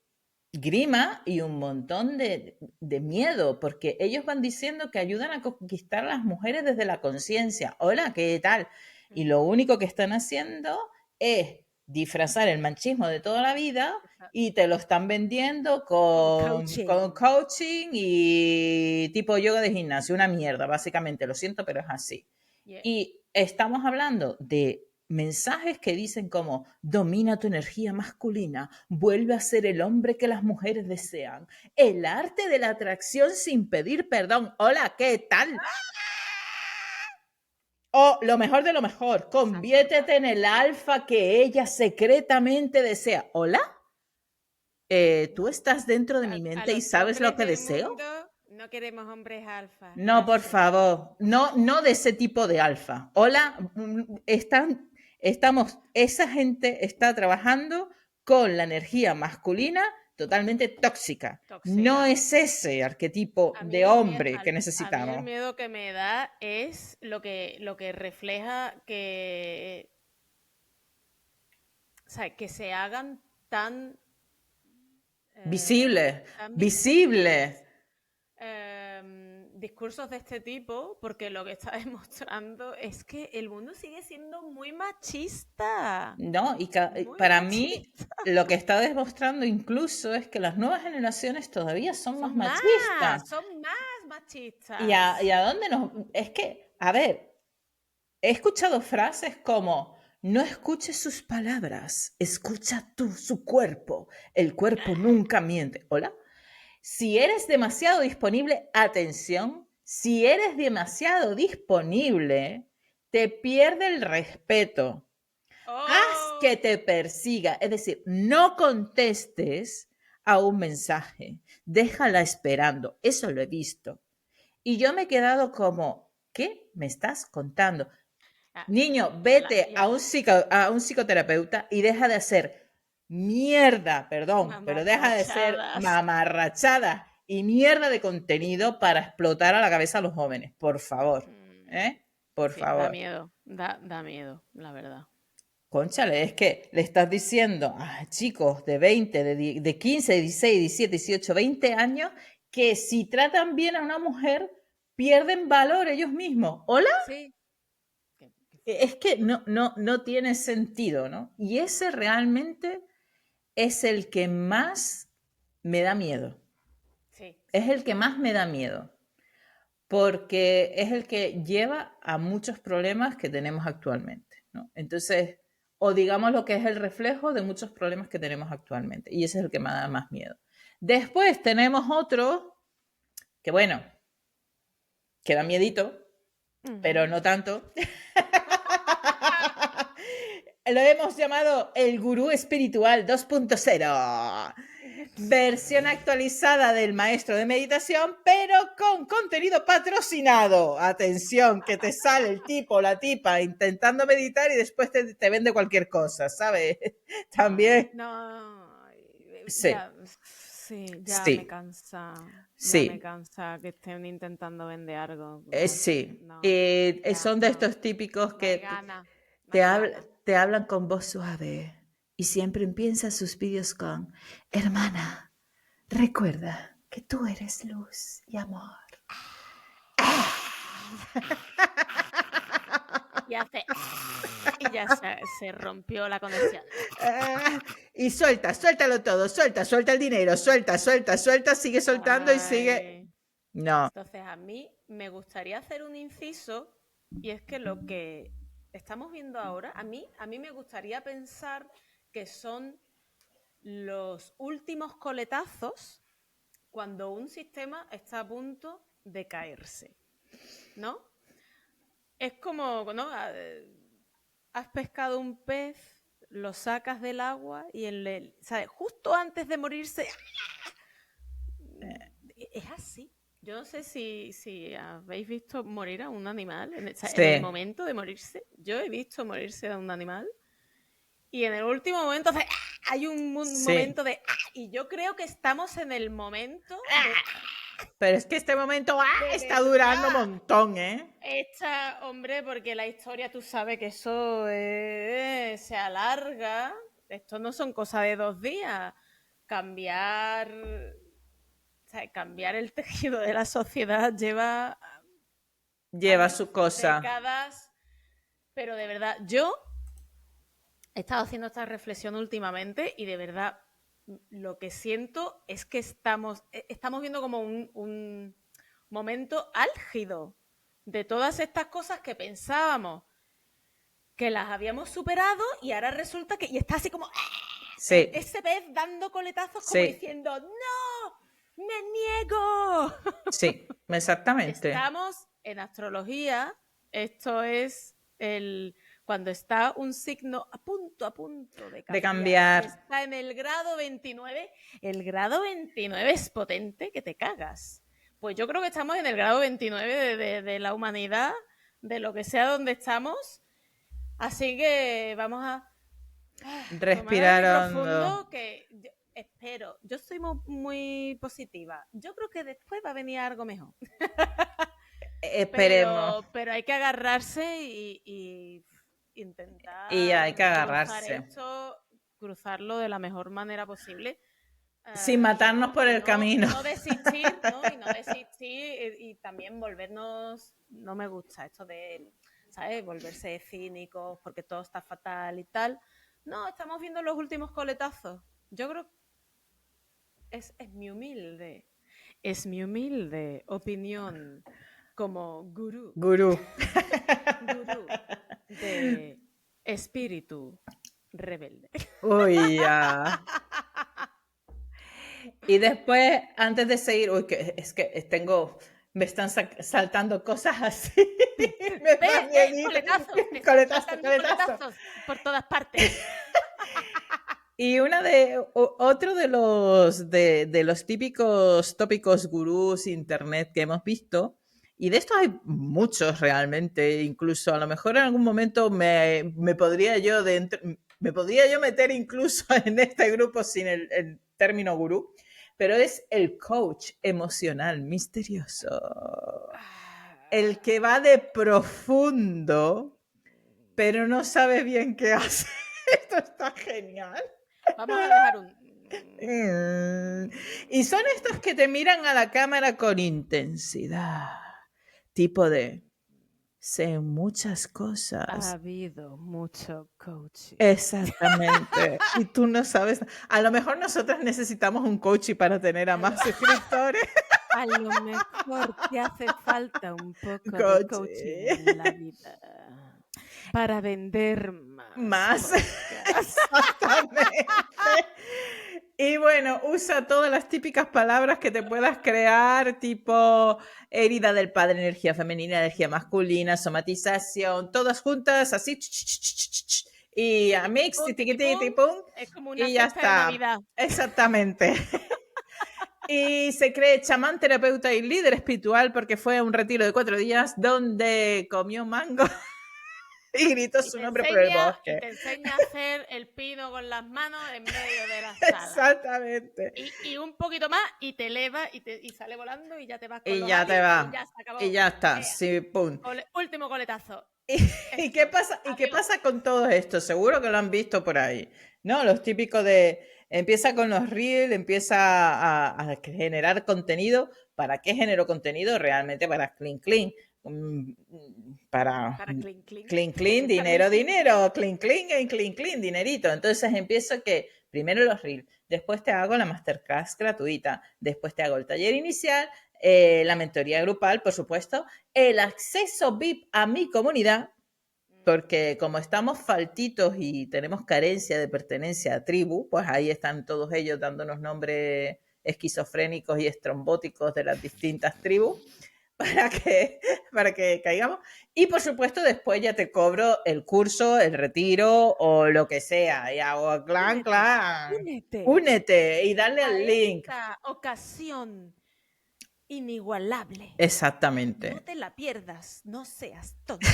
grima y un montón de miedo, porque ellos van diciendo que ayudan a conquistar a las mujeres desde la conciencia. Hola, ¿qué tal? Y lo único que están haciendo es disfrazar el machismo de toda la vida y te lo están vendiendo Con con coaching. coaching y tipo yoga de gimnasio, una mierda, básicamente, lo siento, pero es así. Yeah. Y estamos hablando de mensajes que dicen como domina tu energía masculina, vuelve a ser el hombre que las mujeres desean, el arte de la atracción sin pedir perdón. Hola, ¿qué tal? O lo mejor de lo mejor, conviértete en el alfa que ella secretamente desea. Hola, ¿tú estás dentro de mi A mente y los sabes lo hombres que del deseo? mundo no queremos hombres alfa. No, por Gracias. favor, no, no de ese tipo de alfa. Hola, estamos, esa gente está trabajando con la energía masculina totalmente tóxica. No Tóxica. es ese arquetipo A mí de el miedo, hombre que a mí el necesitamos. miedo que me da es lo que refleja que, o sea, que se hagan tan, Visible, tan visible. visibles discursos de este tipo, porque lo que está demostrando es que el mundo sigue siendo muy machista. ¿No? Y Muy para mí machista. lo que está demostrando incluso es que las nuevas generaciones todavía son más machistas. Son más Y machistas. a dónde nos...? Es que, a ver, he escuchado frases como, no escuches sus palabras, escucha tú su cuerpo. El cuerpo nunca miente. ¿Hola? Si eres demasiado disponible, atención, si eres demasiado disponible, te pierde el respeto. Haz Oh, que te persiga, es decir, no contestes a un mensaje, déjala esperando, eso lo he visto. Y yo me he quedado como, ¿qué me estás contando? ah, Niño, y a la, vete y a- a un psicoterapeuta y deja de hacer mierda, perdón, pero deja de ser mamarrachadas. mamarrachada y mierda de contenido para explotar a la cabeza a los jóvenes. Por favor, Mm, ¿eh? Por sí, da favor. miedo, da miedo, la verdad. Cónchale, es que le estás diciendo a chicos de 20, de 15, 16, 17, 18, 20 años que si tratan bien a una mujer, pierden valor ellos mismos. ¿Hola? Sí, qué Es que fuerte. no tiene sentido, ¿no? Y ese realmente es el que más me da miedo. Sí, Es sí. el que más me da miedo. Porque es el que lleva a muchos problemas que tenemos actualmente, ¿no? Entonces, o digamos lo que es el reflejo de muchos problemas que tenemos actualmente. Y ese es el que me da más miedo. Después tenemos otro que, bueno, que da miedito, pero Ujú. no tanto. Lo hemos llamado el gurú espiritual 2.0. Versión actualizada del maestro de meditación, pero con contenido patrocinado. Atención, que te sale el tipo o la tipa intentando meditar y después te vende cualquier cosa, ¿sabes? Ay, También. no, Sí, ya, sí, sí, ya me sí, cansa que estén intentando vender algo. No sé, sí. no, ya, Son de no, estos típicos no que hay ganas, no hay ganas. te hablan con voz suave y siempre empiezan sus vídeos con, hermana, recuerda que tú eres luz y amor. Y hace, y ya se rompió la conexión. Ah, y suéltalo todo, suelta el dinero, suelta, sigue soltando y sigue. Ay. No, Entonces, a mí me gustaría hacer un inciso, y es que lo que estamos viendo ahora, a mí me gustaría pensar que son los últimos coletazos cuando un sistema está a punto de caerse, ¿no? Es como, ¿no? Has pescado un pez, lo sacas del agua y ¿sabes? Justo antes de morirse, es así. Yo no sé si habéis visto morir a un animal en el momento de morirse. Yo he visto morirse a un animal y en el último momento hay un momento de... Y yo creo que estamos en el momento de... Pero es que este momento está durando un montón, ¿eh? Hombre, porque la historia, tú sabes que eso se alarga. Esto no son cosas de 2 días. Cambiar el tejido de la sociedad lleva su cosa. Décadas. Pero de verdad, yo he estado haciendo esta reflexión últimamente y de verdad lo que siento es que estamos viendo como un momento álgido de todas estas cosas que pensábamos que las habíamos superado y ahora resulta que... Y está así como... Sí. Ese pez dando coletazos como diciendo ¡no! ¡Me niego! Sí, exactamente. Estamos en astrología. Esto es cuando está un signo a punto de cambiar. Está en el grado 29. El grado 29 es potente que te cagas. Pues yo creo que estamos en el grado 29 de la humanidad, de lo que sea donde estamos. Así que vamos a respirar profundo, que espero. Yo soy muy positiva. Yo creo que después va a venir algo mejor. Esperemos. Pero hay que agarrarse y intentar. Y hay que agarrarse. Cruzarlo de la mejor manera posible. Sin matarnos por el camino. No desistir, ¿no? Y no desistir y también volvernos... No me gusta esto de, ¿sabes? Volverse cínicos porque todo está fatal y tal. No, estamos viendo los últimos coletazos. Yo creo que es mi humilde opinión como gurú de espíritu rebelde. Uy, ya. Y después, antes de seguir, me están saltando cosas así. Coletazos por todas partes. Y otro de los típicos tópicos gurús internet que hemos visto, y de estos hay muchos realmente, incluso a lo mejor en algún momento me podría yo meter incluso en este grupo sin el término gurú, pero es el coach emocional misterioso. El que va de profundo, pero no sabe bien qué hace. Esto está genial. Vamos a dejar Y son estos que te miran a la cámara con intensidad. Tipo de... Sé muchas cosas. Ha habido mucho coaching. Exactamente. Y tú no sabes. A lo mejor nosotros necesitamos un coaching para tener a más suscriptores. A lo mejor te hace falta un poco de coaching en la vida. Para vender más. Exactamente. Y bueno, usa todas las típicas palabras que te puedas crear, tipo herida del padre, energía femenina, energía masculina, somatización, todas juntas, así. Y a mix, pum, es como una y ya está. Exactamente. Y se cree chamán, terapeuta y líder espiritual porque fue a un retiro de 4 días donde comió mango. Y gritó su nombre por el bosque. Y te enseña a hacer el pino con las manos en medio de la sala. Exactamente. Y un poquito más y te eleva y sale volando y ya te vas con y los ya te va. Y ya se acabó. Y ya está. Sí, pum. Último coletazo. ¿Y qué pasa? ¿Y qué pasa con todo esto? Seguro que lo han visto por ahí. ¿No? Los típicos de... Empieza con los reels, empieza a generar contenido. ¿Para qué genero contenido? Realmente para clean. Para clean, dinero, clean, dinerito. Entonces empiezo que primero los reels, después te hago la masterclass gratuita, después te hago el taller inicial, la mentoría grupal, por supuesto, el acceso VIP a mi comunidad, porque como estamos faltitos y tenemos carencia de pertenencia a tribu, pues ahí están todos ellos dándonos nombres esquizofrénicos y estrombóticos de las distintas tribus. para que caigamos. Y por supuesto, después ya te cobro el curso, el retiro o lo que sea. Y hago clan, clan. Únete y dale al link. Esta ocasión inigualable. Exactamente. No te la pierdas, no seas tonta.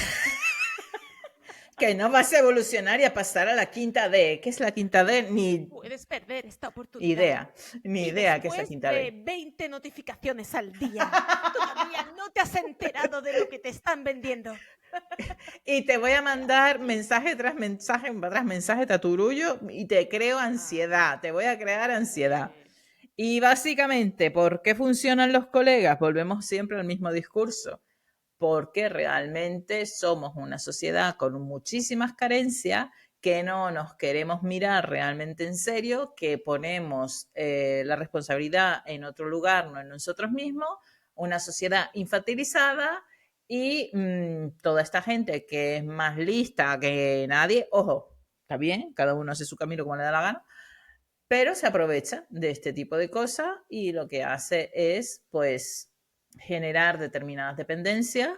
Que no vas a evolucionar y a pasar a la quinta D. ¿Qué es la quinta D? Ni puedes perder esta oportunidad. Ni idea qué es la quinta D. De 20 notificaciones al día, todavía no te has enterado de lo que te están vendiendo. Y te voy a mandar mensaje tras mensaje taturullo y te creo ansiedad. Te voy a crear ansiedad. Y básicamente, ¿por qué funcionan los colegas? Volvemos siempre al mismo discurso. Porque realmente somos una sociedad con muchísimas carencias, que no nos queremos mirar realmente en serio, que ponemos la responsabilidad en otro lugar, no en nosotros mismos, una sociedad infantilizada y toda esta gente que es más lista que nadie, ojo, está bien, cada uno hace su camino como le da la gana, pero se aprovecha de este tipo de cosas y lo que hace es, pues, generar determinadas dependencias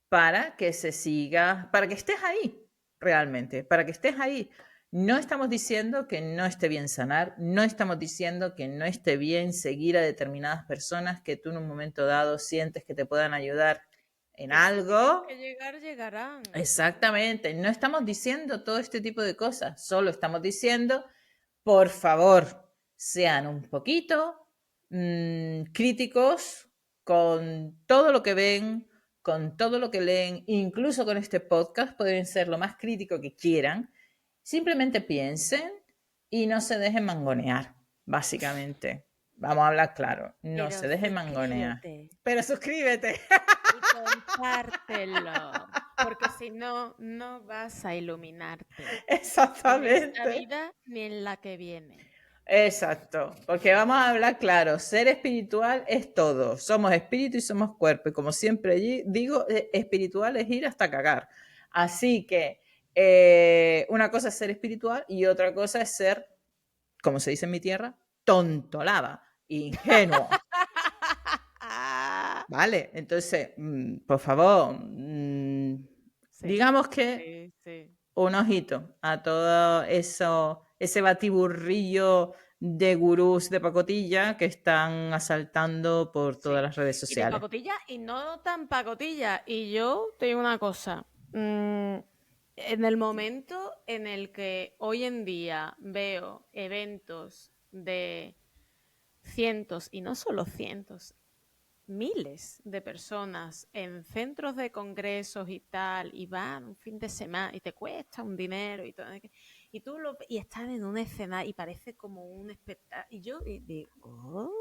para que se siga, para que estés ahí realmente, para que estés ahí. No estamos diciendo que no esté bien sanar, no estamos diciendo que no esté bien seguir a determinadas personas que tú en un momento dado sientes que te puedan ayudar en algo. Que llegar, llegarán. Exactamente, no estamos diciendo todo este tipo de cosas, solo estamos diciendo, por favor, sean un poquito críticos con todo lo que ven, con todo lo que leen, incluso con este podcast, pueden ser lo más crítico que quieran. Simplemente piensen y no se dejen mangonear, básicamente. Vamos a hablar claro, no se dejen mangonear. Pero suscríbete. Y compártelo, porque si no, no vas a iluminarte. Exactamente. En esta vida ni en la que viene. Exacto, porque vamos a hablar claro, ser espiritual es todo, somos espíritu y somos cuerpo, y como siempre digo, espiritual es ir hasta cagar. Así que una cosa es ser espiritual y otra cosa es ser, como se dice en mi tierra, tontolada, ingenuo. Vale, entonces, por favor, digamos que un ojito a todo eso, ese batiburrillo de gurús de pacotilla que están asaltando por todas las redes sociales. Y de pacotilla y no tan pacotilla. Y yo te digo una cosa. En el momento en el que hoy en día veo eventos de cientos, y no solo cientos, miles de personas en centros de congresos y tal, y van un fin de semana y te cuesta un dinero y todo, y están en una escena y parece como un espectáculo, y yo digo,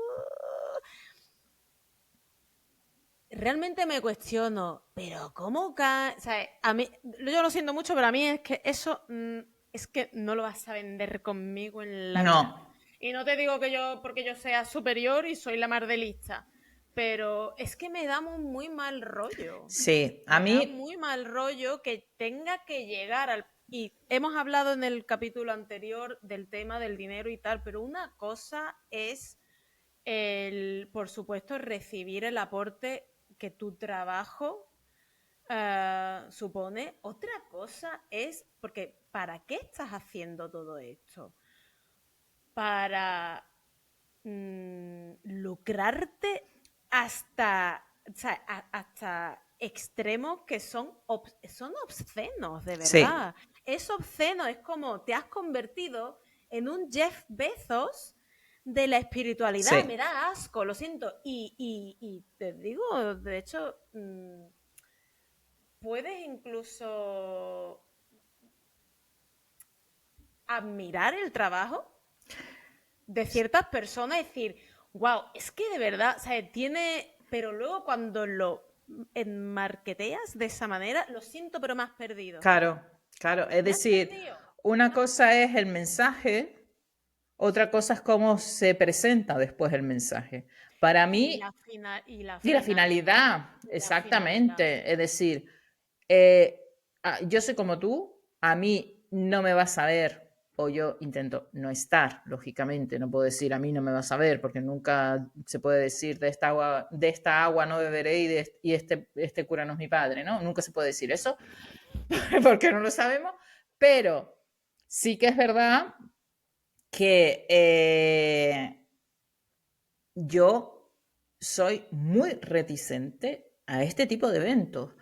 realmente me cuestiono, pero ¿cómo cae? O sea, a mí, yo lo siento mucho, pero a mí es que eso es que no lo vas a vender conmigo en la vida. Y no te digo que porque yo sea superior y soy la más de lista, pero es que me da muy mal rollo. Sí, a mí... Me da muy mal rollo que tenga que llegar al... Y hemos hablado en el capítulo anterior del tema del dinero y tal, pero una cosa es por supuesto, recibir el aporte que tu trabajo supone. Otra cosa es, porque ¿para qué estás haciendo todo esto? Para lucrarte hasta extremos que son obscenos, de verdad. Sí. Es obsceno, es como te has convertido en un Jeff Bezos de la espiritualidad. Sí. Me da asco, lo siento. Y te digo, de hecho, puedes incluso admirar el trabajo de ciertas personas y decir, wow, es que de verdad, o sea, tiene... Pero luego cuando lo enmarqueteas de esa manera, lo siento, pero más perdido. Claro, claro. Es decir, una cosa es el mensaje, otra cosa es cómo se presenta después el mensaje. Para mí... Y la finalidad, exactamente. La finalidad. Es decir, yo soy como tú, a mí no me vas a ver o yo intento no estar, lógicamente. No puedo decir a mí no me vas a ver, porque nunca se puede decir de esta agua no beberé y este cura no es mi padre, ¿no? Nunca se puede decir eso, porque no lo sabemos, pero sí que es verdad que yo soy muy reticente a este tipo de eventos.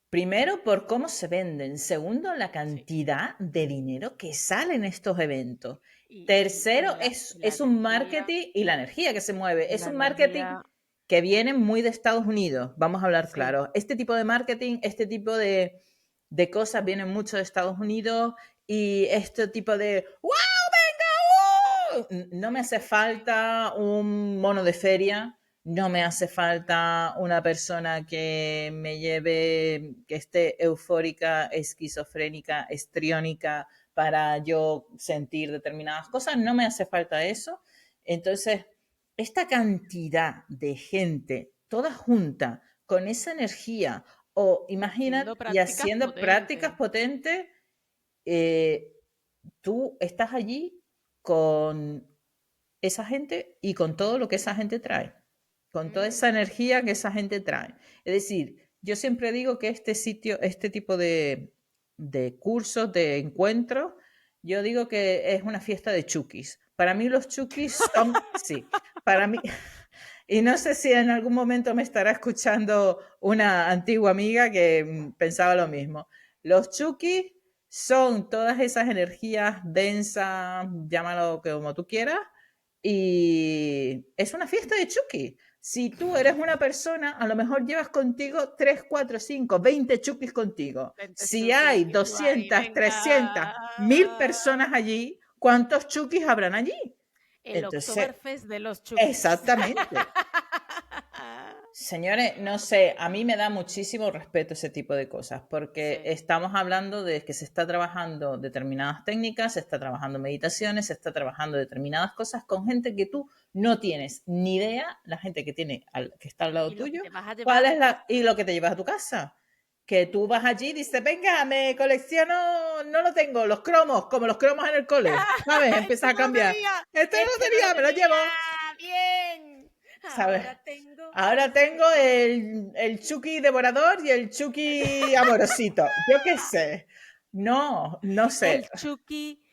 Primero, por cómo se venden. Segundo, la cantidad de dinero que sale en estos eventos. Tercero, es un marketing y la energía que se mueve. Es un marketing que viene muy de Estados Unidos. Vamos a hablar claro. Este tipo de marketing, este tipo de cosas vienen mucho de Estados Unidos y este tipo de ¡wow, venga! No me hace falta un mono de feria. No me hace falta una persona que me lleve, que esté eufórica, esquizofrénica, estriónica para yo sentir determinadas cosas. No me hace falta eso. Entonces, esta cantidad de gente, toda junta, con esa energía, o imagina, y haciendo prácticas potentes, tú estás allí con esa gente y con todo lo que esa gente trae, con toda esa energía que esa gente trae. Es decir, yo siempre digo que este sitio, este tipo de cursos, de encuentros, yo digo que es una fiesta de chukis. Para mí los chukis son, sí, para mí, y no sé si en algún momento me estará escuchando una antigua amiga que pensaba lo mismo. Los chukis son todas esas energías densas, llámalo como tú quieras, y es una fiesta de Chucky. Si tú eres una persona, a lo mejor llevas contigo 3, 4, 5, 20 Chukis contigo. Si hay 200, 300, 1000 personas allí, ¿cuántos Chukis habrán allí? El Oktoberfest de los Chukis. Exactamente. Señores, no sé, a mí me da muchísimo respeto ese tipo de cosas, porque estamos hablando de que se está trabajando determinadas técnicas, se está trabajando meditaciones, se está trabajando determinadas cosas con gente que tú no tienes ni idea, la gente que que está al lado tuyo, cuál es y lo que te llevas a tu casa. Que tú vas allí y dices, venga, me colecciono, no lo tengo, los cromos, como los cromos en el cole, ¿sabes? Empiezas a cambiar. Este no lo tenía, me lo llevo. Bien. ¿Sabes? Ahora tengo el Chucky devorador y el Chucky amorosito. Yo qué sé. No sé. El Chucky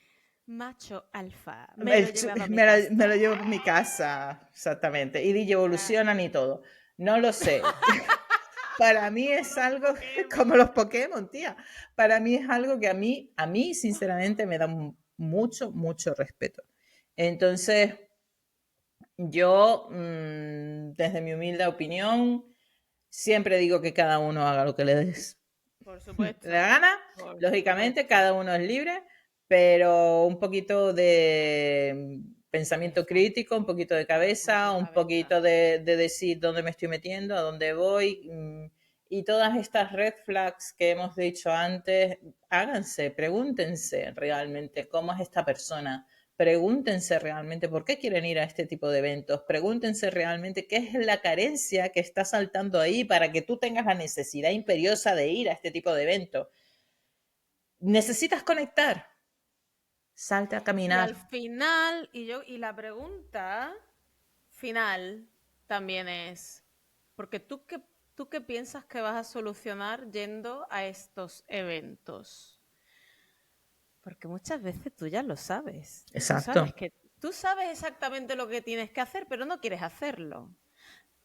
macho alfa. Me lo llevo a mi casa, exactamente. Y DJ evolucionan y todo. No lo sé. Para mí es algo como los Pokémon, tía. Para mí es algo que a mí sinceramente me da mucho, mucho respeto. Entonces, yo, desde mi humilde opinión, siempre digo que cada uno haga lo que le des por supuesto, la gana. Lógicamente, cada uno es libre, pero un poquito de pensamiento crítico, un poquito de cabeza, un poquito de decir dónde me estoy metiendo, a dónde voy. Y todas estas red flags que hemos dicho antes, háganse, pregúntense realmente cómo es esta persona. Pregúntense realmente por qué quieren ir a este tipo de eventos. Pregúntense realmente qué es la carencia que está saltando ahí para que tú tengas la necesidad imperiosa de ir a este tipo de eventos. ¿Necesitas conectar? Salte a caminar. Y al final, y la pregunta final también es, porque tú qué piensas que vas a solucionar yendo a estos eventos? Porque muchas veces tú ya lo sabes. Exacto. Tú sabes exactamente lo que tienes que hacer, pero no quieres hacerlo.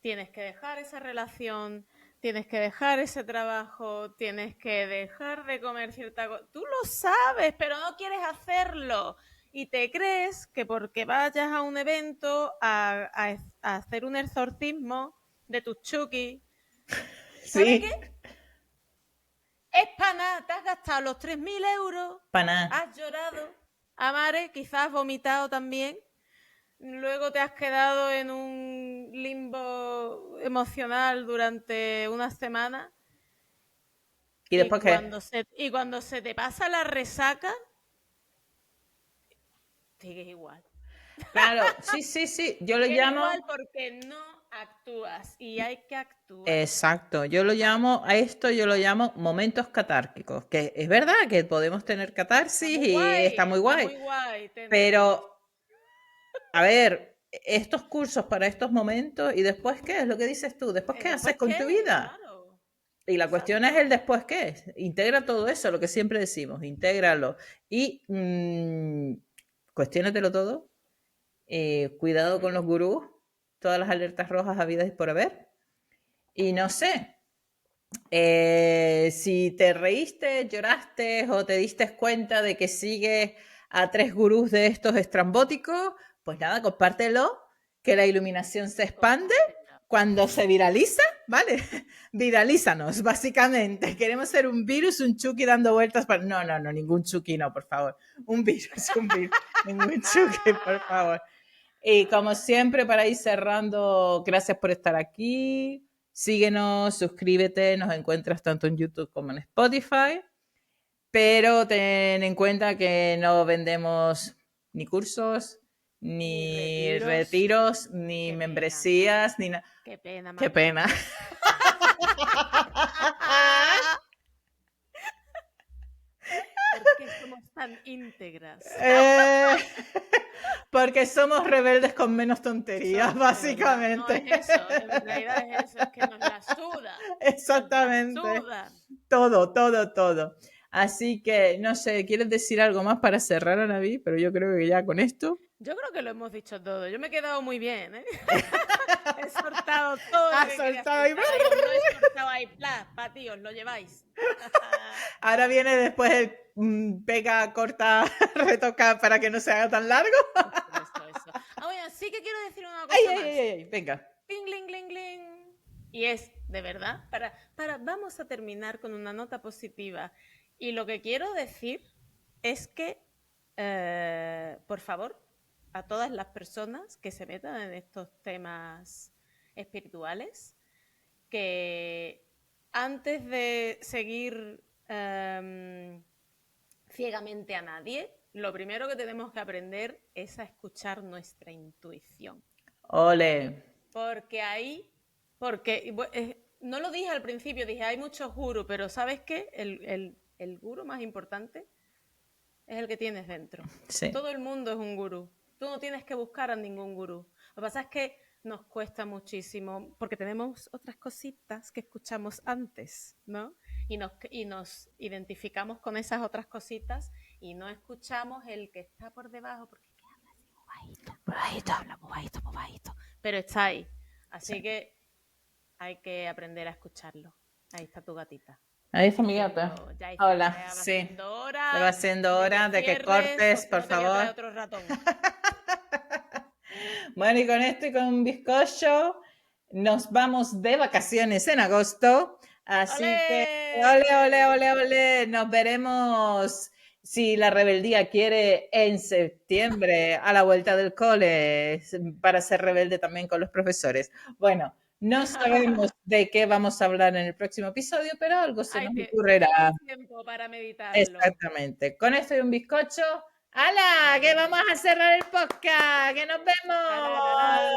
Tienes que dejar esa relación, tienes que dejar ese trabajo, tienes que dejar de comer cierta cosa. Tú lo sabes, pero no quieres hacerlo. Y te crees que porque vayas a un evento a hacer un exorcismo de tus Chucky, ¿sabes qué? Es para nada, te has gastado los 3.000 euros, has llorado, Amare, quizás has vomitado también, luego te has quedado en un limbo emocional durante una semana. ¿Y después y cuando se te pasa la resaca, sigues igual. Claro, sí. Yo lo llamo. Igual porque no actúas y hay que actuar. Exacto, a esto yo lo llamo momentos catárquicos, que es verdad que podemos tener catarsis y está muy guay, pero a ver, estos cursos para estos momentos y después qué es lo que dices tú, después qué haces con tu vida. Claro. Y la cuestión es el después qué. Integra todo eso, lo que siempre decimos, intégralo. Y cuestiónatelo todo. Cuidado con los gurús, todas las alertas rojas habidas y por haber. Y no sé, si te reíste, lloraste o te diste cuenta de que sigues a 3 gurús de estos estrambóticos, pues nada, compártelo, que la iluminación se expande cuando se viraliza, ¿vale? Viralízanos, básicamente. Queremos ser un virus, un Chucky dando vueltas para... No, ningún Chucky, no, por favor. Un virus, ningún Chucky, por favor. Y como siempre, para ir cerrando, gracias por estar aquí. Síguenos, suscríbete, nos encuentras tanto en YouTube como en Spotify. Pero ten en cuenta que no vendemos ni cursos, ni retiros, ni membresías, ni nada. Qué pena, Qué pena. ¿Por qué somos tan íntegras? Porque somos rebeldes con menos tonterías, básicamente. No es eso, en realidad es eso, es que nos la suda. Exactamente. Nos la suda. Todo. Así que, no sé, ¿quieres decir algo más para cerrar, Anaví? Pero yo creo que ya con esto... Yo creo que lo hemos dicho todo. Yo me he quedado muy bien, ¿eh? He soltado todo. Has soltado ahí. Lo he soltado ahí. Para ti, os lo lleváis. Ahora viene después el pega, corta, retoca para que no se haga tan largo. Eso. Bueno, sí que quiero decir una cosa más. Ay, venga. Cling. Y es, de verdad, vamos a terminar con una nota positiva. Y lo que quiero decir es que, por favor, a todas las personas que se metan en estos temas espirituales, que antes de seguir ciegamente a nadie, lo primero que tenemos que aprender es a escuchar nuestra intuición. Ole. No lo dije al principio, dije hay muchos gurús, pero ¿sabes qué? El gurú más importante es el que tienes dentro. Sí. Todo el mundo es un gurú. Tú no tienes que buscar a ningún gurú. Lo que pasa es que nos cuesta muchísimo porque tenemos otras cositas que escuchamos antes, ¿no? Y nos identificamos con esas otras cositas y no escuchamos el que está por debajo porque es que habla así muy bajito, habla muy bajito, pero está ahí. Así que hay que aprender a escucharlo. Ahí está tu gatita. Ahí está mi gata. Hola, sí. Va siendo hora de que cortes, por favor. Otro ratón. Bueno, y con esto y con un bizcocho nos vamos de vacaciones en agosto. Así que, ole. Nos veremos, si la rebeldía quiere, en septiembre, a la vuelta del cole, para ser rebelde también con los profesores. Bueno, no sabemos de qué vamos a hablar en el próximo episodio, pero algo se nos ocurrirá. Tiempo para meditarlo. Exactamente. Con esto y un bizcocho. ¡Hala! ¡Que vamos a cerrar el podcast! ¡Que nos vemos!